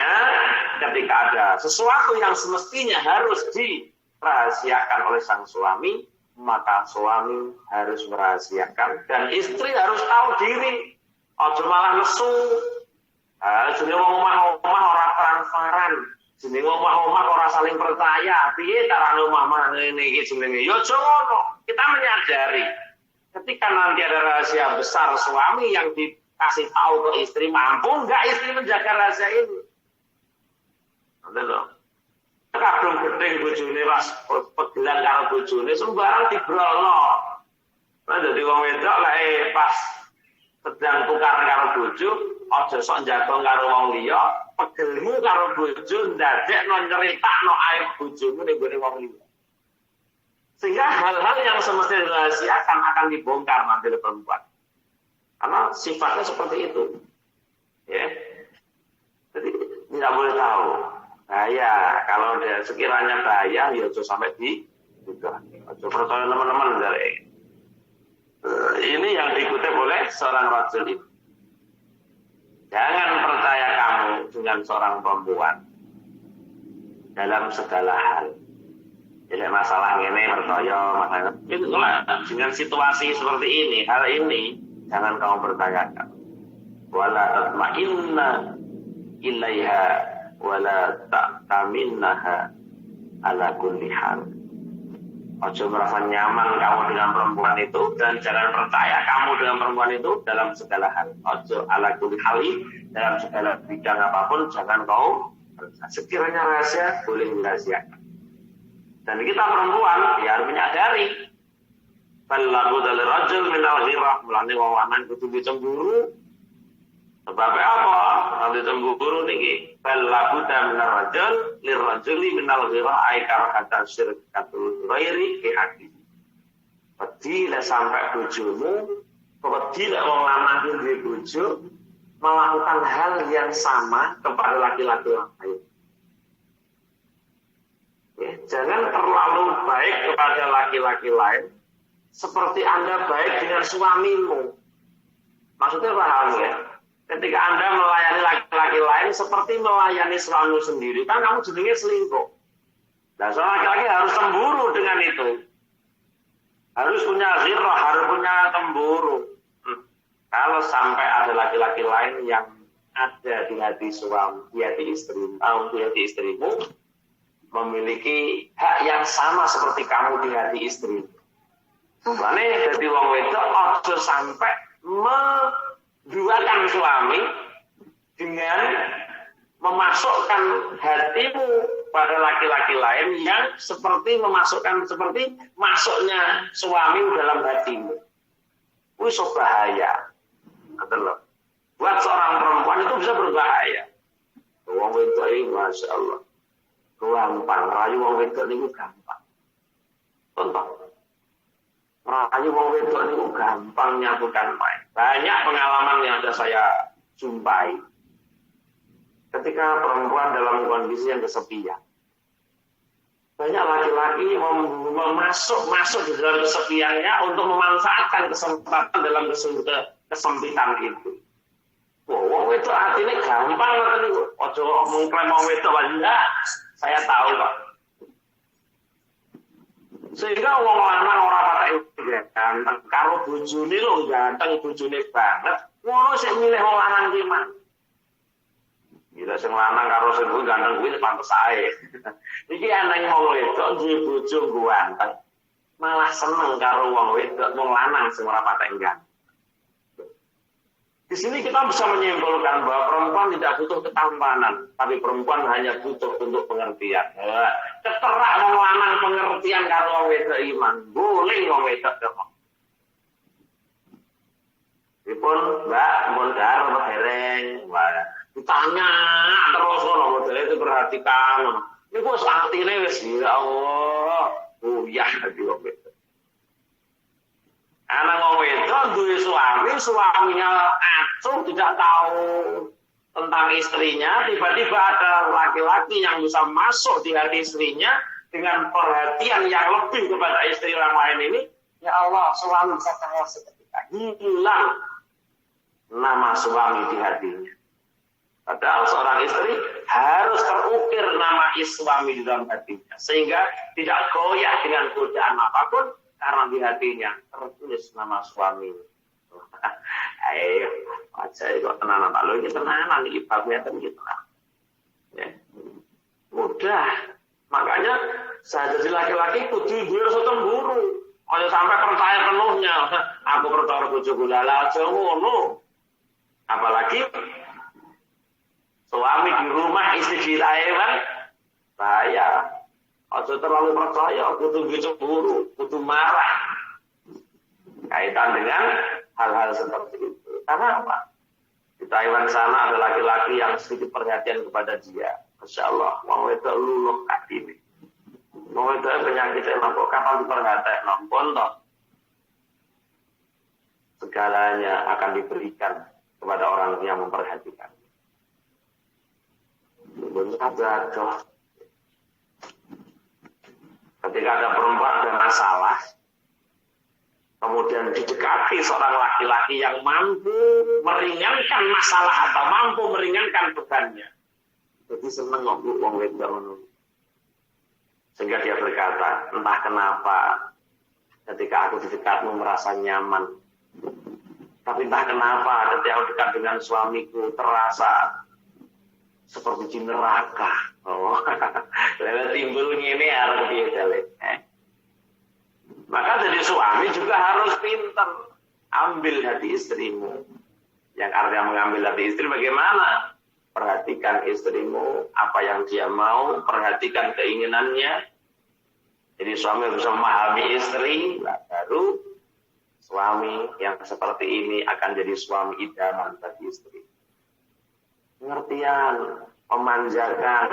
ketika ada sesuatu yang semestinya harus dirahasiakan oleh sang suami, maka suami harus merahasiakan dan istri harus tahu diri. Ojo malah nesu. Jenenge omah-omah ora transparan. Jenenge omah-omah ora saling percaya. Piye carane omah ngene iki jenenge? Ya aja ngono. Kita menyadari Ketika nanti ada rahasia besar suami yang dikasih tahu ke istri, mampu nggak istri menjaga rahasia ini? Nanti loh. Kadung gedeng bojone pas pegelan karo bojone sembarang dibrolno. Nah dadi wong wedok lek pas sedang tukaran karo bojo, aja sok njagong karo wong liya, pegelmu karo bojo ndadekno nyeritakno aib bojomu ning gone wong liya. Sehingga hal-hal yang semestinya dirahasiakan akan dibongkar nanti oleh perempuan. Karena sifatnya seperti itu. Ya. Jadi tidak boleh tahu. Bahaya. Kalau dia sekiranya bahaya, ya itu sampai juga. Itu percaya teman-teman dari ini yang diikuti oleh seorang rajul ini. Jangan percaya kamu dengan seorang perempuan dalam segala hal. Jadi masalah ini percaya, masalah itu dengan situasi seperti ini, hal ini jangan kamu pertanyakan. Wala tatma'inna ilaiha wala ta'taminnaha ala kulli hal. Ojo merasa nyaman kamu dengan perempuan itu dan jangan percaya kamu dengan perempuan itu dalam segala hal. Ojo ala kulli hali dalam segala bidang apapun jangan kau sekiranya rahasia boleh dirahasiakan. Dan kita perempuan ya harus menyadari balaghu dal rajul min al-ghirah mulane wong lanang kudu cemburu. Sebab apa? Nanti cemburu niki balaghu dal rajul lirrajuli min al-ghirah ay karahata syirkatul ghairi fi haqi. Padahal sampai bojomu, padahal wong lanang duwe bojo melakukan hal yang sama kepada laki-laki lain. Ya, jangan terlalu baik kepada laki-laki lain seperti Anda baik dengan suamimu. Maksudnya paham ya? Ketika Anda melayani laki-laki lain seperti melayani suamimu sendiri, kan kamu jenenge selingkuh. Nah, seorang laki-laki harus cemburu dengan itu. Harus punya ghirah, harus punya cemburu. Kalau sampai ada laki-laki lain yang ada di hati suami, di hati istrimu, di hati istrimu, memiliki hak yang sama seperti kamu di hati istri. Makanya jadi wong wedok ojo sampai menduakan suami dengan memasukkan hatimu pada laki-laki lain yang seperti memasukkan seperti masuknya suami dalam hatimu. Wih so bahaya. Betul. Buat seorang perempuan itu bisa berbahaya. Wong wedok ini masya Allah. Gampang, rayu wong wedok niku gampang. Contoh, rayu wong wedok niku gampang nyatukan main. Banyak pengalaman yang ada saya jumpai. Ketika perempuan dalam kondisi yang kesepian, banyak laki-laki masuk di dalam kesepiannya untuk memanfaatkan kesempatan dalam kesempitan itu. Wong wedok artinya gampang niku. Ojo mengklaim wong wedok enggak. Saya tahu Pak. Sehingga wong lanang ora patek ganteng karo bojone lho ganteng bojone banget. Ngono sik milih wong lanang ki man. Gila sing lanang karo sing ganteng kuwi pantes ae. Iki anake wong wedok duwe bojo ganteng. Malah seneng karo wong wedok wong lanang sing ora patek ganteng. Di sini kita bisa menyimpulkan bahwa perempuan tidak butuh ketampanan, tapi perempuan hanya butuh untuk pengertian. Keterak wong lanang pengertian karo wong wedok iman, boleh wong wedok dong. Dipun, Mbak, mun dar apa dereng? Ditanya terus ngono modele itu perhatikan. Niku wis artine wis ya Allah. Buyah dadi wong wedok. Anak wong wedok duwe suami, suaminya acuh tidak tahu tentang istrinya, tiba-tiba ada laki-laki yang bisa masuk di hati istrinya dengan perhatian yang lebih kepada istri orang lain ini, ya Allah, suami bisa tahu seketika hilang nama suami di hatinya. Padahal seorang istri harus terukir nama suami di dalam hatinya, sehingga tidak goyah dengan godaan apapun. Karena di hatinya tertulis nama suami. Ayo, aja kok tenanan. Lalu ini tenanan, ini bagaian gitu. Ya. Mudah. Makanya saya jadi laki-laki kudu duwe rasa cemburu. Kalau sampai percaya penuhnya, aku percaya bojoku lala aja ngono. Apalagi suami di rumah, istri di Taiwan, bahaya. Aja terlalu percaya, kudu cemburu, kudu marah. Kaitan dengan hal-hal seperti itu. Karena apa? Di Taiwan sana ada laki-laki yang sedikit perhatian kepada dia. Masya Allah, wong wedok luluh kaki ini. Wong wedok penyakitnya kok kapan diperhatikan, nampun toh. Segalanya akan diberikan kepada orang yang memperhatikan. Benar. Ketika ada perempuan ada masalah, kemudian didekati seorang laki-laki yang mampu meringankan masalah atau mampu meringankan bebannya. Jadi seneng kok wong wedok ngono. Sehingga dia berkata, entah kenapa ketika aku di dekatmu merasa nyaman. Tapi entah kenapa ketika aku dekat dengan suamiku terasa seperti di neraka. Oh, lalu timbulnya ini harus diedalik. Maka jadi suami juga harus pintar ambil hati istrimu. Yang artinya mengambil hati istri bagaimana? Perhatikan istrimu, apa yang dia mau, perhatikan keinginannya. Jadi suami bisa memahami istri, baru suami yang seperti ini akan jadi suami idaman bagi istri. Pengertian, memanjakan.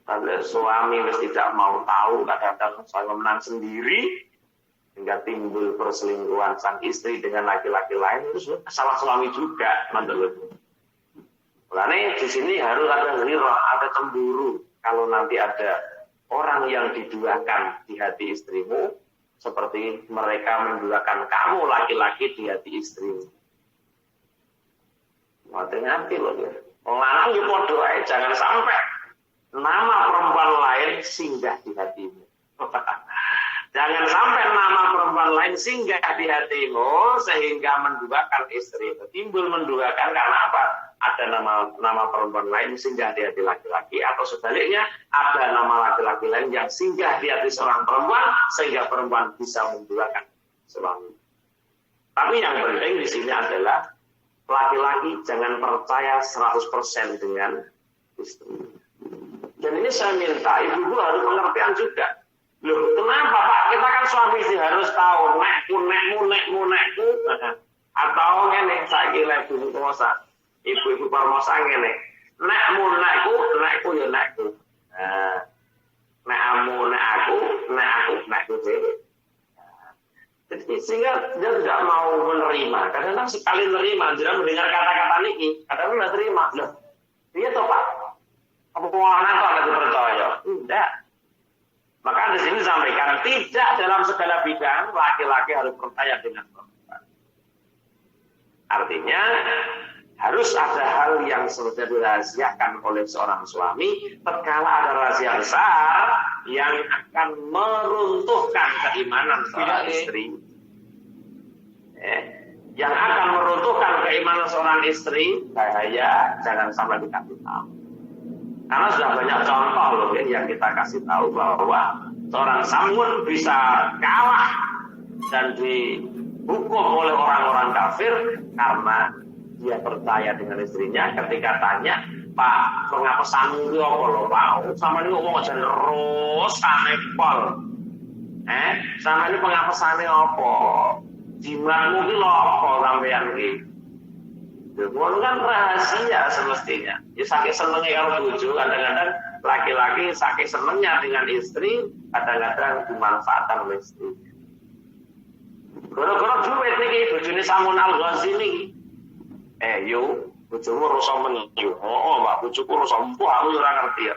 Kalau suami tidak mau tahu, kadang-kadang suami menang sendiri, hingga timbul perselingkuhan sang istri dengan laki-laki lain, itu salah suami juga, mantul. Makanya di sini harus ada ghirah, ada cemburu. Kalau nanti ada orang yang diduakan di hati istrimu, seperti mereka menduakan kamu laki-laki di hati istrimu. Hati-hati loh ya. Orang lanang podo ae, jangan sampai nama perempuan lain singgah di hatimu. Jangan sampai nama perempuan lain singgah di hatimu sehingga menduakan istri. Timbul menduakan karena apa? Ada nama perempuan lain singgah di hati laki-laki, atau sebaliknya ada nama laki-laki lain yang singgah di hati seorang perempuan sehingga perempuan bisa menduakan suami. Tapi yang penting di sini adalah laki-laki jangan percaya 100% dengan istri. Dan ini saya minta ibu-ibu harus pengertian juga. Loh, kenapa Pak? Kita kan suami istri harus tahu nekku. Atau ngene saiki lek ibu permosa. Ibu-ibu permosa ngene. Nekku ya nekku. Nekku dhewe. Jadi sehingga dia tidak mau menerima. Kadang-kadang sekali menerima, jangan mendengar kata-kata niki, kadang-kadang tidak terima. Loh, iya toh Pak? Apa pengelolaan kok tidak dipercaya? Tidak. Maka di sini sampaikan, tidak dalam segala bidang laki-laki harus percaya dengan perempuan. Artinya harus ada hal yang sudah dirahasiakan oleh seorang suami, tatkala ada rahasia besar yang akan meruntuhkan keimanan seorang istri. Yang akan meruntuhkan keimanan seorang istri, bahaya, jangan sampai dikasih tahu. Karena sudah banyak contoh loh yang kita kasih tahu bahwa seorang samun bisa kalah dan dihukum oleh orang-orang kafir karena dia percaya dengan istrinya. Ketika tanya, Pak, mengapa samun itu apa loh Pak? Sama ini ngomong aja terus sampai pol. Sama ini pengapesannya apa? Jimatmu itu apa sampean ini? Itu kan rahasia semestinya. Ya sakit senengnya kalau bojo, kadang-kadang laki-laki sakit senengnya dengan istri, kadang-kadang dimanfaatkan oleh istri. Gara-gara duit nih, bojone Samun Al-Ghazi nih. Yo, bojomu rasa menyu. Oh, Mbak, bojoku rasa empuh, aku ora ngerti.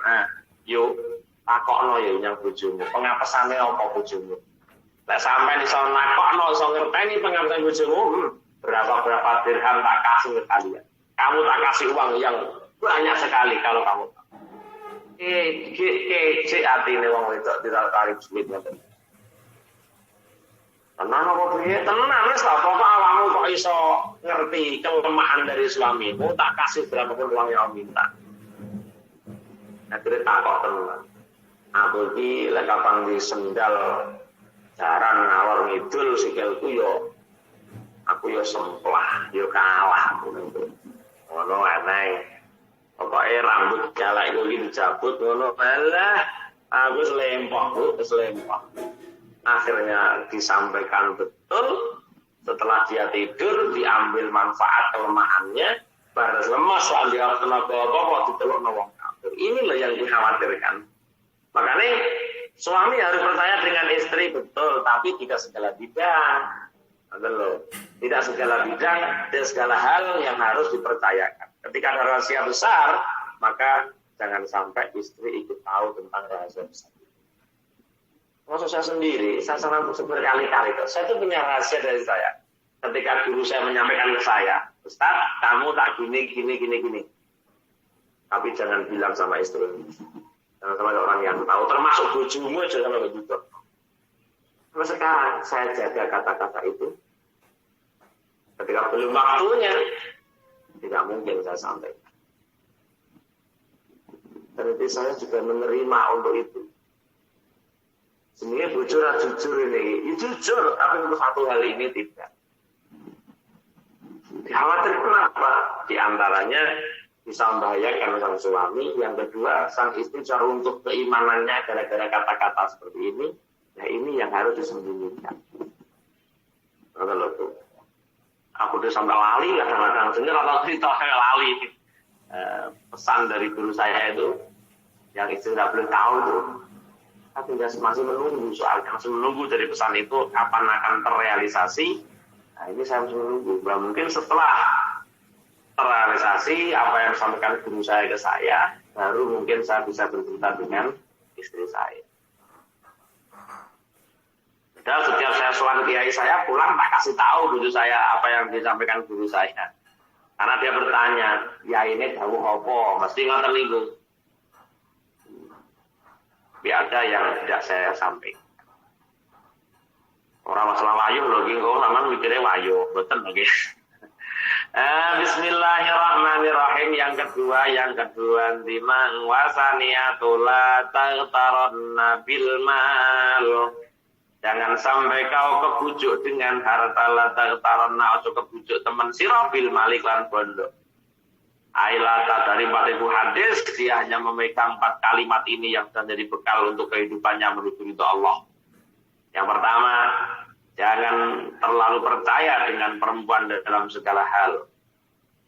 Yo, takokno ya nyang bojomu. Pengapesane apa bojomu? Lek sampean iso nakokno, iso ngerteni pengapesan bojomu, berapa dirham tak kasih ke kalian. Kamu tak kasih uang yang banyak sekali kalau kamu. Kece atine wong wedok ditarik duit ngoten. Tenang apa piye? Tenang wis lah, pokok awakmu kok iso ngerti kelemahan dari suamimu, tak kasih berapapun uang yang kamu minta. Akhirnya takok tenan. Aku iki lek kapan di sendal jaran ngalor ngidul sikilku yo aku yo semplah, yo kalah ngono aneh. Pokoke rambut galak iku iki dicabut ngono alah aku selempah. Akhirnya disampaikan betul, setelah dia tidur diambil manfaat kelemahannya, baru lemas lah dia tenaga apa ditelokno wong kafir. Inilah yang dikhawatirkan. Makanya suami harus percaya dengan istri betul, tapi tidak segala bidang. Tidak segala bidang dan segala hal yang harus dipercayakan. Ketika ada rahasia besar, maka jangan sampai istri ikut tahu tentang rahasia besar. Maksud saya sendiri, saya sangat berkali-kali. Saya itu punya rahasia dari saya. Ketika guru saya menyampaikan ke saya, Ustaz, kamu tak gini. Tapi jangan bilang sama istri. Jangan sama orang yang tahu. Termasuk bojomu jangan begitu. Sampai sekarang saya jaga kata-kata itu. Ketika belum waktunya, tidak mungkin saya sampaikan. Berarti saya juga menerima untuk itu. Sebenarnya jujur ini, ya jujur, tapi untuk satu hal ini tidak. Dikhawatirkan apa? Di antaranya bisa membahayakan sang suami. Yang kedua, sang istri cara untuk keimanannya gara-gara kata-kata seperti ini. Nah ini yang harus disembunyikan. Kalau tuh, aku udah sampai lali kadang-kadang. Sebenarnya kalau cerita saya lali. Pesan dari guru saya itu, yang istri tidak boleh tahu tuh. Tapi masih menunggu soalnya, masih menunggu dari pesan itu kapan akan terrealisasi. Nah ini saya masih menunggu. Mungkin setelah terrealisasi apa yang disampaikan guru saya ke saya, baru mungkin saya bisa bercerita dengan istri saya. Dan setiap saya sowan kiai saya pulang tak kasih tahu guru saya apa yang disampaikan guru saya. Karena dia bertanya, ya ini tahu apa? Mesti ngoten niku. Ada yang tidak saya sampaikan. Orang masalah wayuh loh, kok sampean mikirnya wayuh, betul lagi. Bismillahirrahmanirrahim. Yang kedua timang wasaniatula taghtaronna bil mal. Jangan sampai kau kebujuk dengan harta la taghtaronna, atau kebujuk teman sira bil malik lan bondo. Ailata dari 4.000 hadis, dia hanya memegang 4 kalimat ini yang sudah jadi bekal untuk kehidupannya menuju ridho Allah. Yang pertama, jangan terlalu percaya dengan perempuan dalam segala hal.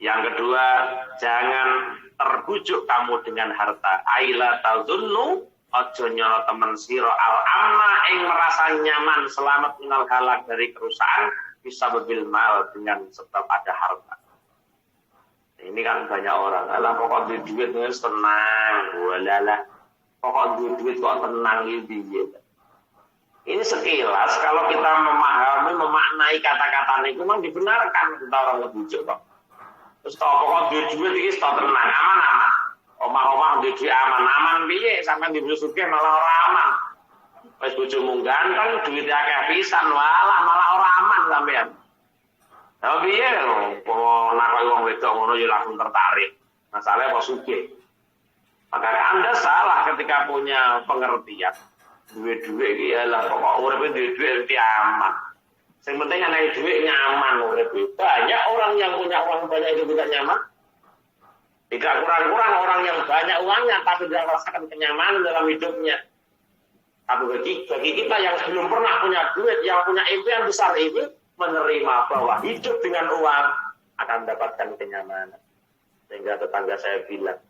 Yang kedua, jangan terbujuk kamu dengan harta. Ailata dzunnu, ojo nyono temen sira al-amma ing merasa nyaman selamat minal halak dari kerusakan bisa berbil mal dengan sebab ada harta. Ini kan banyak orang, alah pokok duit wis tenang, walalah pokok duit kok tenang gitu. Ini sekilas kalau kita memahami, memaknai kata-kata itu memang dibenarkan kita orang ngebujuk kok. Terus pokok duit iki tenang, aman. Omah-omah duit aman piye sampean dibujuk sugih malah ora aman. Wis bojomu ganteng, duit akeh pisan, walah malah ora aman sampean. Tapi ya, kalau nakal wong wedok ngono ya langsung tertarik. Masalahnya apa sugih. Maka Anda salah ketika punya pengertian. Duit-duit iki lah pokok urip duit-duit iki aman. Sing penting ana duit nyaman urip. Banyak orang yang punya uang banyak itu tidak nyaman. Tidak kurang-kurang orang yang banyak uangnya tapi tidak merasakan kenyamanan dalam hidupnya. Tapi bagi kita yang belum pernah punya duit, yang punya impian besar ini, menerima bahwa hidup dengan uang akan mendapatkan kenyamanan. Sehingga tetangga saya bilang,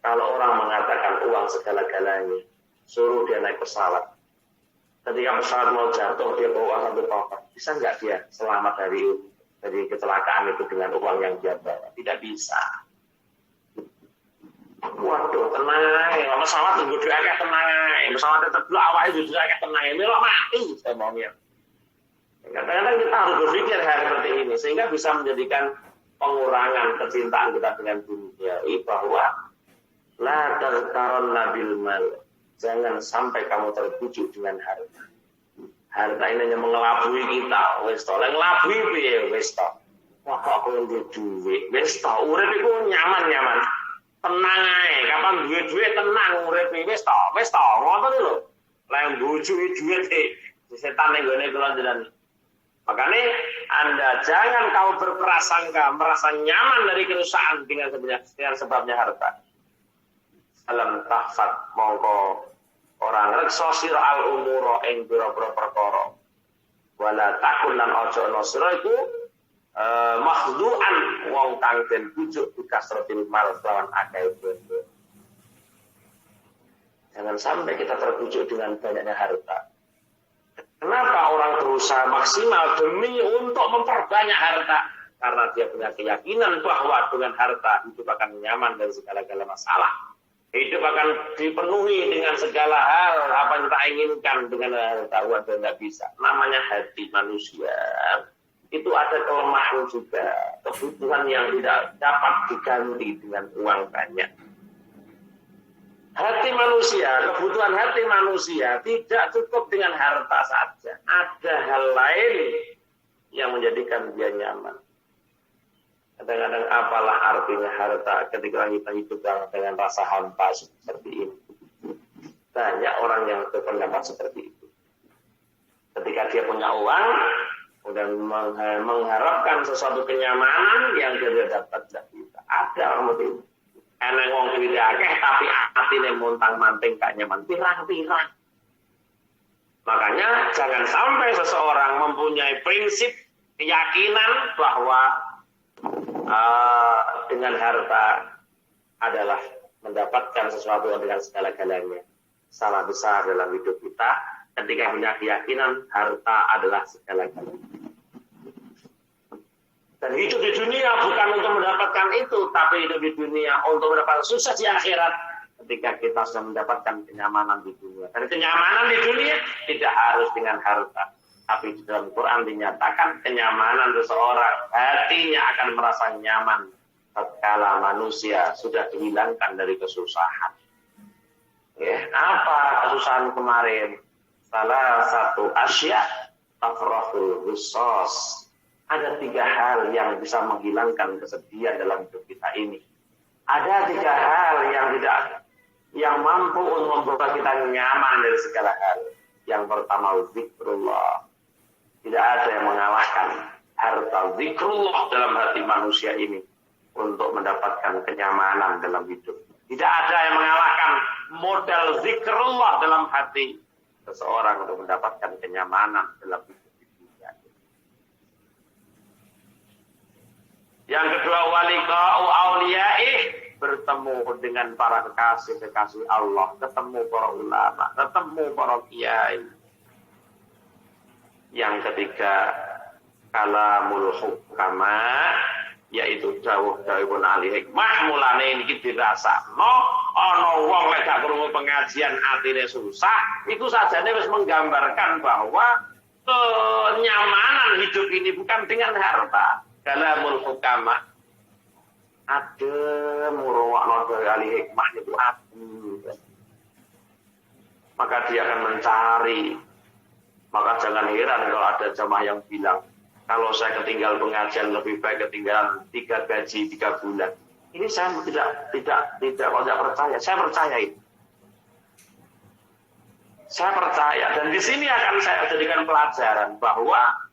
kalau orang mengatakan uang segala-galanya, suruh dia naik pesawat. Ketika pesawat mau jatuh, dia bawa uang sampai koper. Bisa nggak dia selamat dari kecelakaan itu dengan uang yang dia bawa? Tidak bisa. Waduh, tenang aja. Pesawat tunggu doa kayak tenang aja. Pesawat tetap dulu awalnya tunggu doa kayak tenang aja. Melok mati, saya maunya. Kadang-kadang kita harus berpikir hal seperti ini sehingga bisa menjadikan pengurangan kecintaan kita dengan dunia. Bahwa la taghtaronna bil mal. Jangan sampai kamu terbujuk dengan harta. Harta ini hanya mengelabui kita. Wis to, lek ngelabui piye wis to. Wah kok aku duit. Wis to, urip iku nyaman. Tenang ae, kapan duit tenang urip wis to. Ngoten lho. Lek bojo duit setan yang gue jalan. Makanya Anda jangan kau berprasangka merasa nyaman dari kesusahan dengan sebabnya harta. Alam tahfad mongko orang reksa sira al umuro ing pira-pira perkara. Wala takun lan ojo ana sira iku makhdu'an wong kang den bujuk bikasratil mal lawan akeh bondo. Jangan sampai kita terbujuk dengan banyaknya harta. Kenapa orang berusaha maksimal demi untuk memperbanyak harta? Karena dia punya keyakinan bahwa dengan harta hidup akan nyaman dari segala-gala masalah. Hidup akan dipenuhi dengan segala hal apa yang kita inginkan dengan harta. Wadah nggak bisa. Namanya hati manusia. Itu ada kelemahan juga. Kebutuhan yang tidak dapat diganti dengan uang banyak. Hati manusia, kebutuhan hati manusia tidak cukup dengan harta saja. Ada hal lain yang menjadikan dia nyaman. Kadang-kadang apalah artinya harta ketika kita hidup dengan rasa hampa seperti ini. Banyak orang yang berpendapat seperti itu. Ketika dia punya uang dan mengharapkan sesuatu kenyamanan yang dia dapat tidak bisa. Ada orang seperti itu. Eneng wong duwite akeh tapi atine montang-manting gak nyaman pirang-pirang. Makanya jangan sampai seseorang mempunyai prinsip keyakinan bahwa dengan harta adalah mendapatkan sesuatu dengan segala-galanya. Salah besar dalam hidup kita ketika punya keyakinan harta adalah segala-galanya. Dan hidup di dunia bukan untuk mendapatkan itu, tapi hidup di dunia untuk mendapatkan sukses di akhirat ketika kita sudah mendapatkan kenyamanan di dunia. Dan kenyamanan di dunia tidak harus dengan harta. Tapi di dalam Quran dinyatakan kenyamanan seseorang, hatinya akan merasa nyaman tatkala manusia sudah dihilangkan dari kesusahan. Ya, apa kesusahan kemarin? Salah satu asya tafrahul husos. Ada 3 hal yang bisa menghilangkan kesedihan dalam hidup kita ini. Ada 3 hal yang mampu untuk membuat kita nyaman dari segala hal. Yang pertama zikrullah. Tidak ada yang mengalahkan harta zikrullah dalam hati manusia ini untuk mendapatkan kenyamanan dalam hidup. Tidak ada yang mengalahkan modal zikrullah dalam hati seseorang untuk mendapatkan kenyamanan dalam hidup. Yang kedua waliqa'u auliyaih, bertemu dengan para kekasih Allah, ketemu para ulama, ketemu para kiai. Yang ketiga kalamul hukama, yaitu dawuh-dawuhipun ahli hikmah. Mulane iki dirasakno ana wong lek gak krungu pengajian atine susah, itu sajane wis menggambarkan bahwa kenyamanan hidup ini bukan dengan harta. Kalamul hukama, adem murwakno dari ahli hikmah itu adem. Maka dia akan mencari. Maka jangan heran kalau ada jamaah yang bilang, kalau saya ketinggal pengajian lebih baik ketinggalan 3 gaji 3 bulan. Ini saya tidak percaya. Saya percaya itu. Saya percaya, dan di sini akan saya jadikan pelajaran bahwa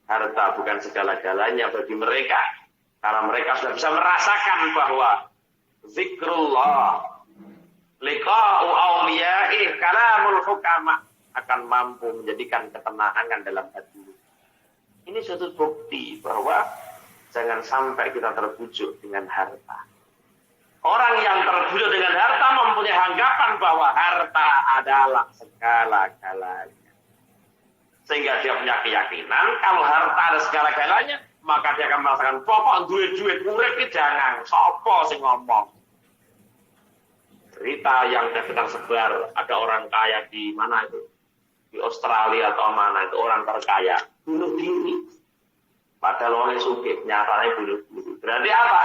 harta bukan segala-galanya bagi mereka. Karena mereka sudah bisa merasakan bahwa zikrullah, liqa'u awliyaih, kalamul hukama akan mampu menjadikan ketenangan dalam hati. Ini suatu bukti bahwa jangan sampai kita terbujuk dengan harta. Orang yang terbujuk dengan harta mempunyai anggapan bahwa harta adalah segala-galanya. Sehingga dia punya keyakinan kalau harta ada segala-galanya, maka dia akan merasakan pokok duit-duit urip ki jangan sapa sing ngomong. Berita yang sedang sebar, ada orang kaya di mana itu? Di Australia atau mana itu orang terkaya bunuh diri. Padahal orang sugih nyatanya bunuh diri. Berarti apa?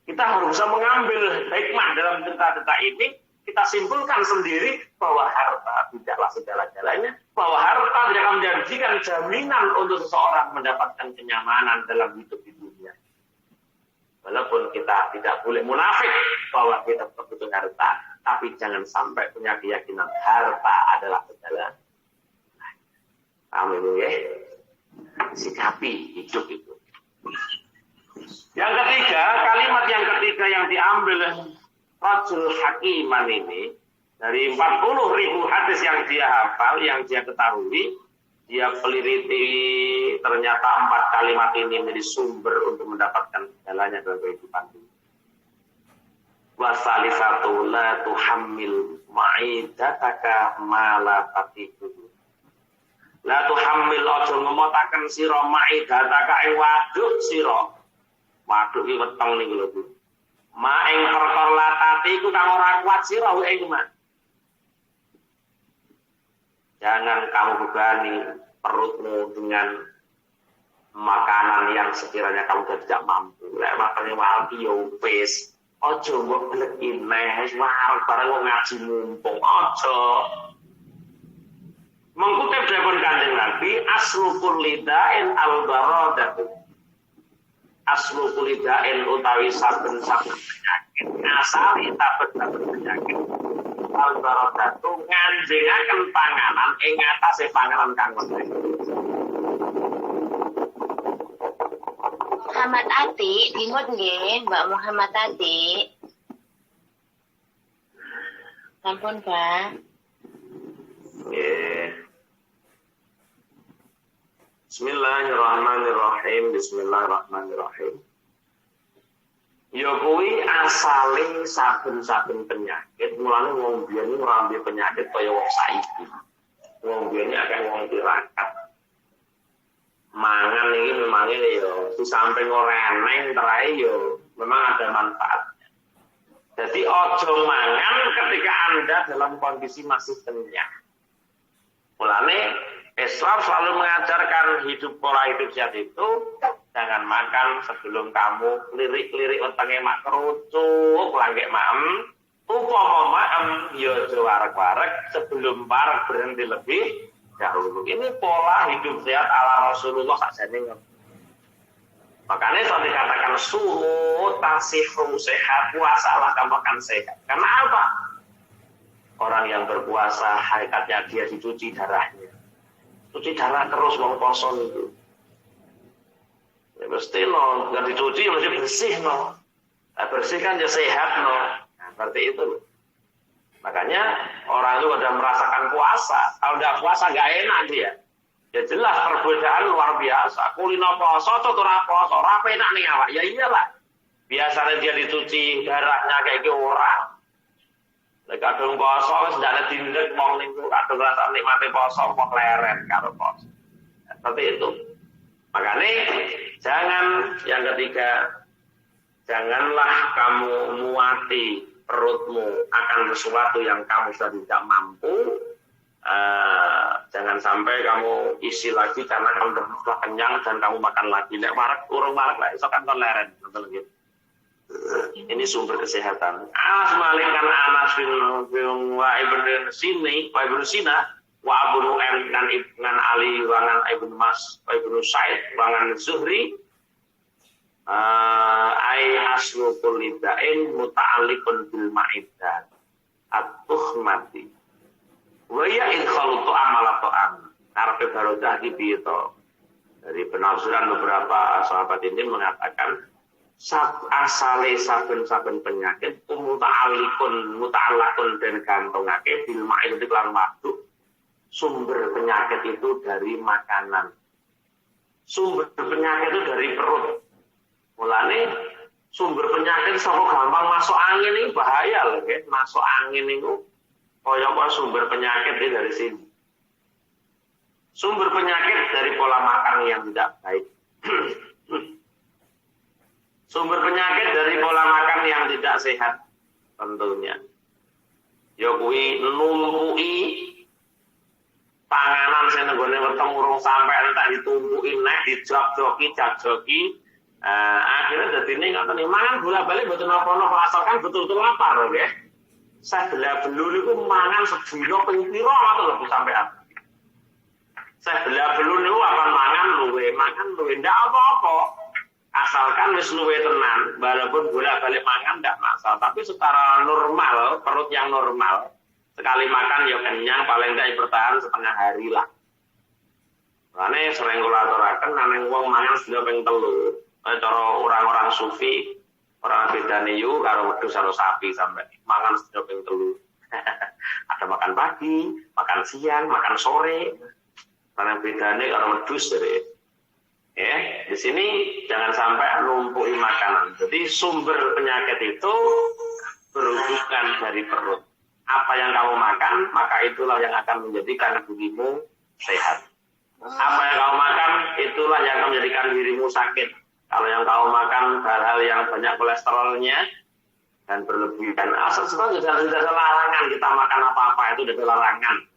Kita harus bisa mengambil hikmah dalam cerita-cerita ini. Kita simpulkan sendiri bahwa harta tidaklah segala-galanya, bahwa harta tidak akan menjanjikan jaminan untuk seseorang mendapatkan kenyamanan dalam hidup di dunia. Walaupun kita tidak boleh munafik bahwa kita butuh harta, tapi jangan sampai punya keyakinan harta adalah segala. Paham itu ya? Sikapi hidup itu. Yang ketiga, kalimat yang ketiga yang diambil Rajul Hakiman ini dari 40.000 hadis yang dia hafal, yang dia ketahui, dia peliriti ternyata 4 kalimat ini menjadi sumber untuk mendapatkan segalanya dalam kehidupan ini. Wasalisatu la tuhammil ma'idataka ma la tatiku. La tuhammil aja ngemotaken sira ma'idataka ing waduk sira. Waduk iki weteng niku lho Bu. Ma ing perkara latati iku kang ora kuat sira ing mah. Jangan kamu bebani perutmu dengan makanan yang sekiranya kamu tidak mampu. Lek makane walki yo wis, aja mbok bleki neh, wis bareng ngaji mumpung aja. Mengkutip dawuh Kanjeng Nabi, aslu kulli da'in al-baradatu. Aslu kulli da'in utawi saben-saben penyakit, asali saben-saben penyakit. Al-baradatu nganjengaken panganan ing atase panganan kang wonten. Muhammad Ati, dimut nggih, Mbak Muhammad Ati. Sampun, Pak. Nggih. Bismillahirrahmanirrahim. Bismillahirrahmanirrahim. Ya kuwi asale saben-saben penyakit, mulane wong biyen ora ndek penyakit kaya wong saiki. Wong biyen akeh wong tirakat. Mangan iki memang ya di samping ora eneng terae ya memang ada manfaatnya. Jadi ojo mangan ketika Anda dalam kondisi masih kenyang. Mulane Islam selalu mengajarkan hidup pola hidup sehat itu jangan makan sebelum kamu lirik-lirik wetenge mak kerucuk langgek maem upama maem ya aja wareg-wareg sebelum parek berhenti lebih dahulu. Ini pola hidup sehat ala Rasulullah sakjane. Makanya kalau dikatakan suhu tasihu sehat, puasalah kamu akan sehat. Karena apa? Orang yang berpuasa hakikatnya dia dicuci darahnya. Cuci darah terus wong poso itu. Ya mesti no, nggak dicuci mesti bersih no. Nah, bersih kan ya sehat no. Nah, seperti itu. Makanya orang itu pada merasakan puasa. Kalau nggak puasa nggak enak dia. Ya jelas perbedaan luar biasa. Kulino poso, tutura poso, rapi enak nih awak. Ya iyalah. Biasanya dia dicuci darahnya kayak gitu orang. Lek kadung poso wis ndane dindek wong niku kadung rasa nikmate poso kok leren karo poso. Seperti itu. Makanya jangan yang ketiga, janganlah kamu muati perutmu akan sesuatu yang kamu sudah tidak mampu. Jangan sampai kamu isi lagi karena kamu sudah kenyang dan kamu makan lagi. Nek warak urung warak lah iso kan leren ngoten gitu. Ini sumber kesehatan. Anas Malik kan Anas bin Ibn Sina wa Abu Nu'aim kan Ali wangan Ibn Mas wa Ibn Sa'id wangan Zuhri ai aslu kulli da'in muta'alliqun bil ma'idah at-tuhmati wa ya idkhalu ta'amala ta'am karepe barokah iki piye to. Dari penafsiran beberapa sahabat ini mengatakan asale saben-saben penyakit muta'alliqun dan gantungake bil ma'id lan waduk. Sumber penyakit itu dari makanan. Sumber penyakit itu dari perut. Mulane sumber penyakit saka gampang masuk angin ini bahaya loh, nggih. Masuk angin itu kaya sumber penyakit itu dari sini. Sumber penyakit dari pola makan yang tidak baik. Sumber penyakit dari pola makan yang tidak sehat tentunya. Ya kuwi numpuki panganan sing nenggone weteng urung sampe entek ditumpuki nek dijog-jogi jag-jogi. Akhirnya dadine ngoten iki mangan bola-balik mboten napa-napa asalkan betul-betul lapar nggih. Sebelah belu niku mangan sedina ping pira ngoten lho sampean. Sebelah belu niku akan mangan luwe ndak apa-apa. Asalkan wis luwe tenan, walaupun bolak-balik mangan enggak masalah. Tapi secara normal, perut yang normal, sekali makan ya kenyang, paling tidak bertahan setengah hari lah. Makanya sering kula aturaken nang wong mangan sedina ping 3. Cara orang-orang sufi, orang bedane yu karo wedhus karo sapi sampai mangan sedina ping 3. Ada makan pagi, makan siang, makan sore. Karena bedane karo wedhus dari. Ya, di sini jangan sampai numpuki makanan. Jadi sumber penyakit itu berhubungan dari perut. Apa yang kamu makan, maka itulah yang akan menjadikan dirimu sehat. Apa yang kamu makan, itulah yang akan menjadikan dirimu sakit. Kalau yang kamu makan hal-hal yang banyak kolesterolnya dan berlebihan, asal sudah ada larangan kita makan apa-apa itu ada larangan.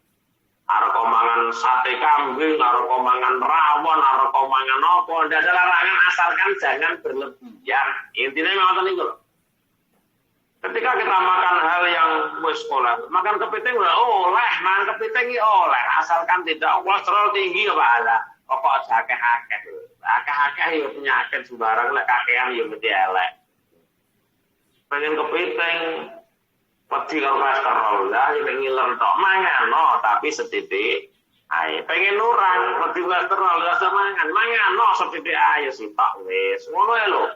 Arep mangan sate kambing, arep mangan rawon, arep mangan apa, ndak ada larangan asalkan jangan berlebihan. Intinya ngoten niku lho. Ketika kita makan hal yang wis oleh, makan kepiting oleh, mangan kepiting iki oleh, asalkan tidak kolesterol tinggi apa ada. Pokok aja akeh-akeh. Akeh-akeh ya penyakit sembarang lek kakean ya mesti elek. Pengen kepiting pedi karo kolesterol lah ya ngiler tok mangan tapi setitik ae pengen nurang pedi kolesterol rasa mangan setitik ae sitok wis ngono ya lho.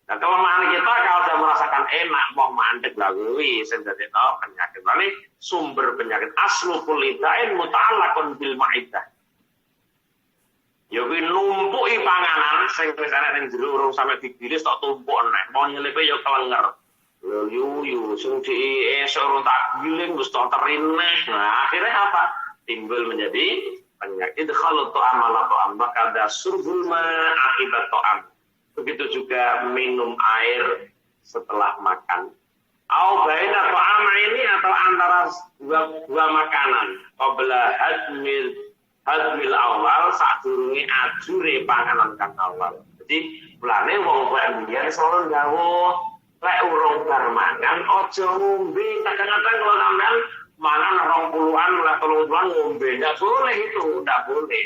Nah kelemahan kita kalau sudah merasakan enak mau mandek lah kuwi sing dadi penyakit ini sumber penyakit aslu kulitain muta'allaqun bil ma'idah. Ya kuwi numpuki panganan sing wis ana ning jero urung sampe digiris tok tumpuk nek mau nyelipe ya kelenger. Yu sing esok tak giling wis terineh. Nah, akhirnya apa? Timbul menjadi penyakit khalut ta'am ala ta'am bakada surbul ma akibat ta'am. Begitu juga minum air setelah makan. Au baina ta'am ini atau antara dua makanan. Qabla hadmil awal sadurunge ajure panganan kang awal. Jadi mulane wong mbiyen selalu dawuh lek urung bar mangan aja ngombe. Kadang-kadang kalau sampean mangan 20-an lah 30-an ngombe enggak boleh itu, enggak boleh.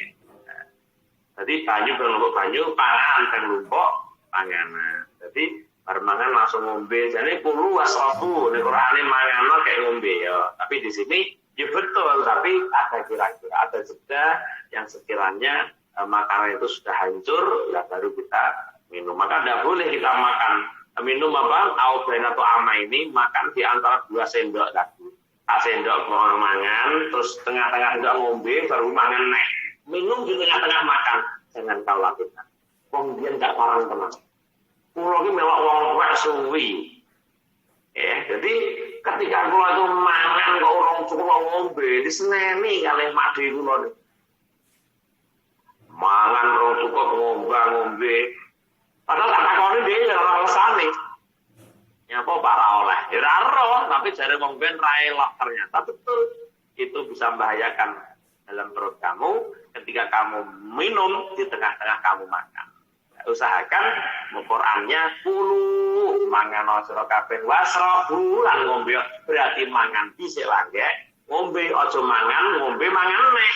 Jadi banyu pangan kan lumpuk panganan. Jadi bar mangan langsung ngombe. Jane kulo wasrafu nek Qur'ane mangano kayak ngombe ya. Tapi di sini ya betul, tapi ada kira-kira ada jeda yang sekiranya makanan itu sudah hancur ya baru kita minum. Maka enggak boleh kita makan minum apa? Auben atau ama ini makan di antara 2 sendok tadi. 1 sendok mangan, terus tengah-tengah sendok ngombe, baru mangan neh. Minum di tengah-tengah makan. Jangan kau lakukan. Wong dia tidak parang tenang. Kulo iki melok wong tuwek suwi. Ya, jadi ketika kulo itu mangan kok urung cukup ngombe, diseneni kalih madi kulo. Mangan urung cukup ngombe. Padahal tak takoni dhewe ya ora alesane. Ya apa para oleh. Ya ora ero, tapi jare wong ben ra elok ternyata betul. Itu bisa membahayakan dalam perut kamu ketika kamu minum di tengah-tengah kamu makan. Ya, usahakan Qur'annya kulu mangan aja kabeh wasrabu lan ngombe berarti mangan dhisik lah nggih. Ngombe aja mangan, ngombe mangan neh.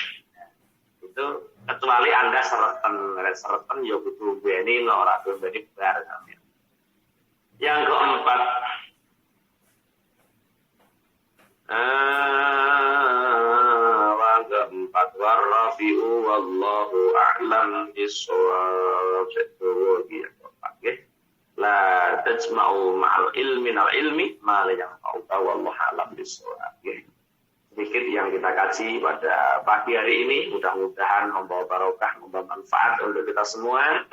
Itu kecuali Anda sereten ya kudu beni ora beni bar sampeyan. Yang keempat warafi'u wallahu a'lam bis-shawab. La tajma'u ma'al ilmi ma la yanfa'u wallahu a'lam bis-shawab. Sedikit yang kita kaji pada pagi hari ini mudah-mudahan membawa barokah, membawa manfaat untuk kita semua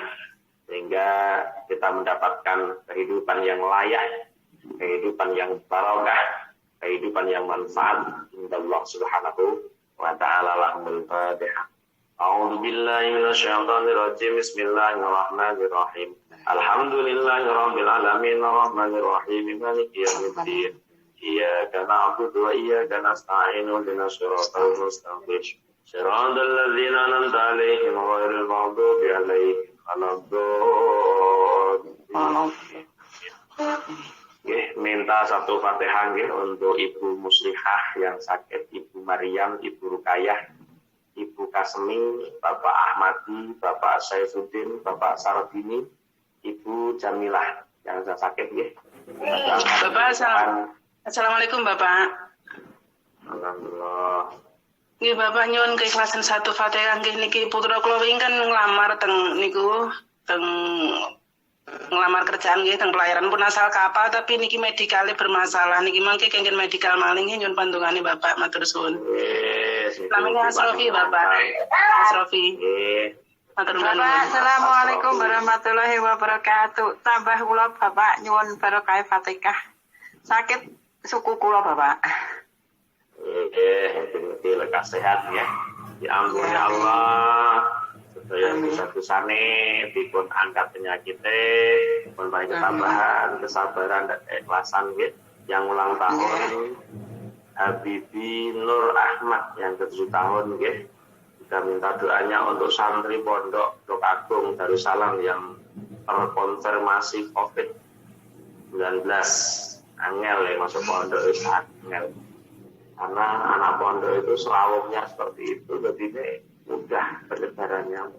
sehingga kita mendapatkan kehidupan yang layak, kehidupan yang barokah, kehidupan yang manfaat insyaallah subhanahu wa ta'ala. Lahumul Fatihah. A'udzu billahi minasyaitonir rajim. Bismillahirrahmanirrahim. Alhamdulillahirabbil alamin arrahmanir rahim maliki yaumiddin. Iyyaka na'budu wa iyyaka nasta'in ihdinas siratal mustaqim. Shiratal ladzina an'amta 'alaihim ghairil maghdubi 'alaihim waladdallin. Minta satu Fatihah untuk Ibu Muslihah yang sakit, Ibu Maryam, Ibu Rukayah, Ibu Kasmi, Bapak Ahmadi, Bapak Saifuddin, Bapak Sarbini, Ibu Jamilah yang sakit Bapak, Assalamualaikum Bapak. Alhamdulillah. Nggih Bapak nyuwun keikhlasan satu Fatihah nggih niki putra kula wingi kan nglamar teng niku teng ngelamar kerjaan nggih teng pelayaran pun asal kapal tapi niki medikale bermasalah niki mangke kengken medikal maling nyuwun pandungane Bapak matur suwun. Namanya Asrofi Bapak. Asrofi. Matur nuwun. Bapak, Assalamualaikum warahmatullahi wabarakatuh. Tambah kula Bapak nyuwun barokah Fatihah. Sakit suku kula Bapak. Mugi lekas sehat ya. Diampuni Allah. Sedaya dosa-dosane dipun angkat penyakite, dipun paring ketabahan, kesabaran dan keikhlasan nggih. Yang ulang tahun Habibi Nur Ahmad yang ke-7 tahun nggih. Kita minta doanya untuk santri pondok Dok Agung Darussalam yang terkonfirmasi COVID-19. Angel ya masuk pondok itu angel. Karena anak pondok itu selawungnya seperti itu, jadi ini mudah penyebarannya.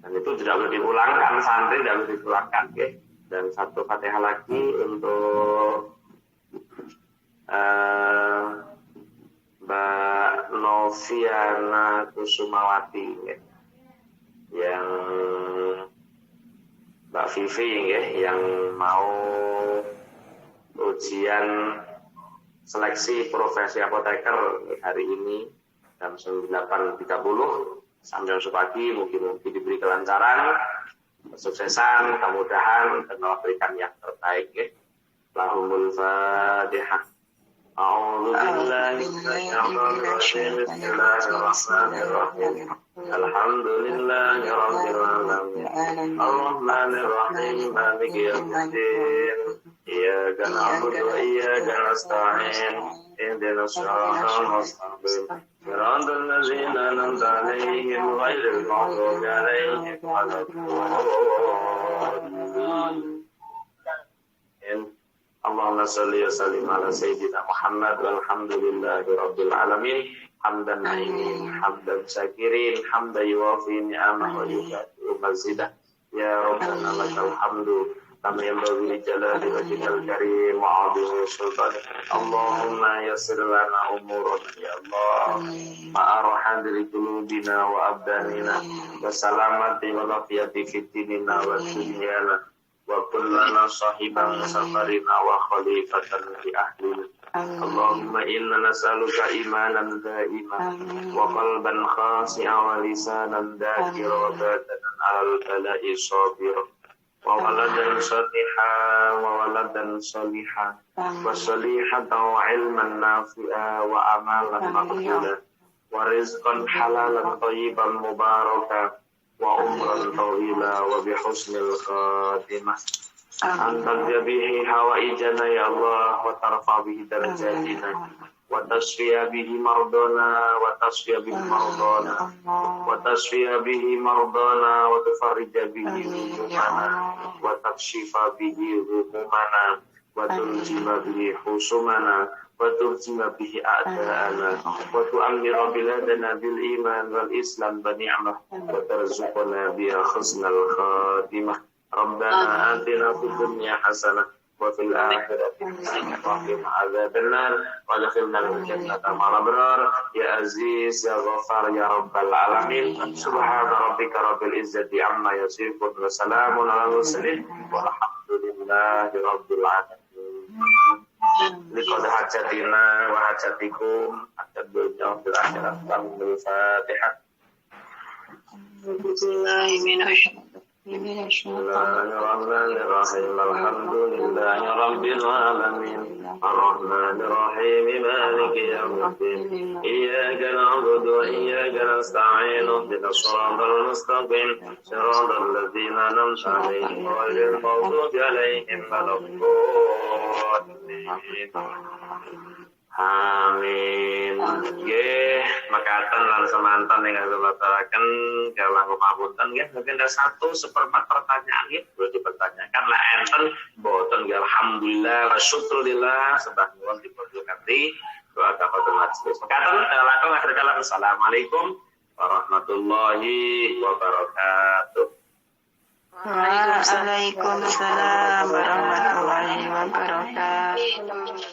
Dan itu tidak boleh dipulangkan, santri tidak boleh dipulangkan. Okay? Dan satu Fatihah lagi untuk Mbak Noviana Kusumawati ya. Yang Mbak Vivi ya, yang mau ujian seleksi profesi apoteker hari ini jam 8.30 sampai jam pagi, mungkin diberi kelancaran, kesuksesan, kemudahan, dan Allah berikan yang terbaik ya. Lahumul Fatihah. A'udzu billahi Bismillahirrahmanirrahim. Alhamdulillahi rabbil alamin. Ar-Rahmanir Rahim. Maliki yaumiddin. Iyyaka na'budu wa iyyaka nasta'in. Ihdinas siratal mustaqim. Siratal ladzina an'amta 'alaihim ghairil maghdubi 'alaihim waladdallin. Allahumma salli wa sallim ala sayyidina Muhammad walhamdulillahi rabbil alamin. Hamdan na'imin, hamdan syakirin, hamdan yuwafi ni'amah wa yukafi'u mazidah. Ya Rabbana lakal hamdu kama yanbaghi li jalali wajhikal karim wa 'azimi sultanik. Allahumma yassir lana umurana ya Allah. Ma'arhan li qulubina wa abdanina wa salamati wa lafiyati fid dinina wa dunyana. Wa kullana sahiban safarina wa khalifatan fi ahlina. Allahumma inna nas'aluka imanan da'iman wa qalban khashi'an wa lisanan dhakira wa badanan 'alal bala'i sabira wa waladan salihan wa salihatan wa ilman nafi'a wa amalan maqbula wa rizqan halalan thayyiban mubarakan wa umran tawila wa bihusnil khatimah. Antal jabihi hawaijana ya Allah wa tarfa bihi darajatina wa tasfiya bihi mardana wa tasfiya bihi mardana wa tasfiya bihi mardana wa tufarrija bihi humana wa takshifa bihi humana wa tunjima bihi husumana wa tuhzima bihi a'da'ana wa tu'ammira biladana bil iman wal islam wa ni'mah wa tarzuqana biha husnal khatimah. Rabbana atina fid dunya hasanah wa fil akhirati hasanah wa qina adzabannar wa adkhilna al-jannata ma'al abrar ya aziz ya ghaffar ya rabbal alamin. Subhana rabbika rabbil izzati amma yasifun wa salamun alal mursalin walhamdulillahi rabbil alamin. Liqad hajatina wa hajatikum hatta dunya fil akhirat. Al-Fatihah. Bismillahirrahmanirrahim. Alhamdulillahi rabbil alamin. Ar-Rahmanir Rahim. Maliki yaumiddin. Iyyaka na'budu wa iyyaka nasta'in. Ihdinas siratal mustaqim. Siratal ladzina an'amta 'alaihim ghairil maghdubi 'alaihim waladdallin. Amin. Nggih, makaten lan semanten ingkang kula aturaken kawula pamunten nggih. Mungkin ada 1/4 pertanyaan nggih boleh dipertanyakan lah enten boten nggih. Alhamdulillah wa syukurillah sebab nuwun dipun kanthi doa kafatul majelis. Makaten langkung akhir kalam. Assalamualaikum warahmatullahi wabarakatuh. Waalaikumsalam warahmatullahi wabarakatuh.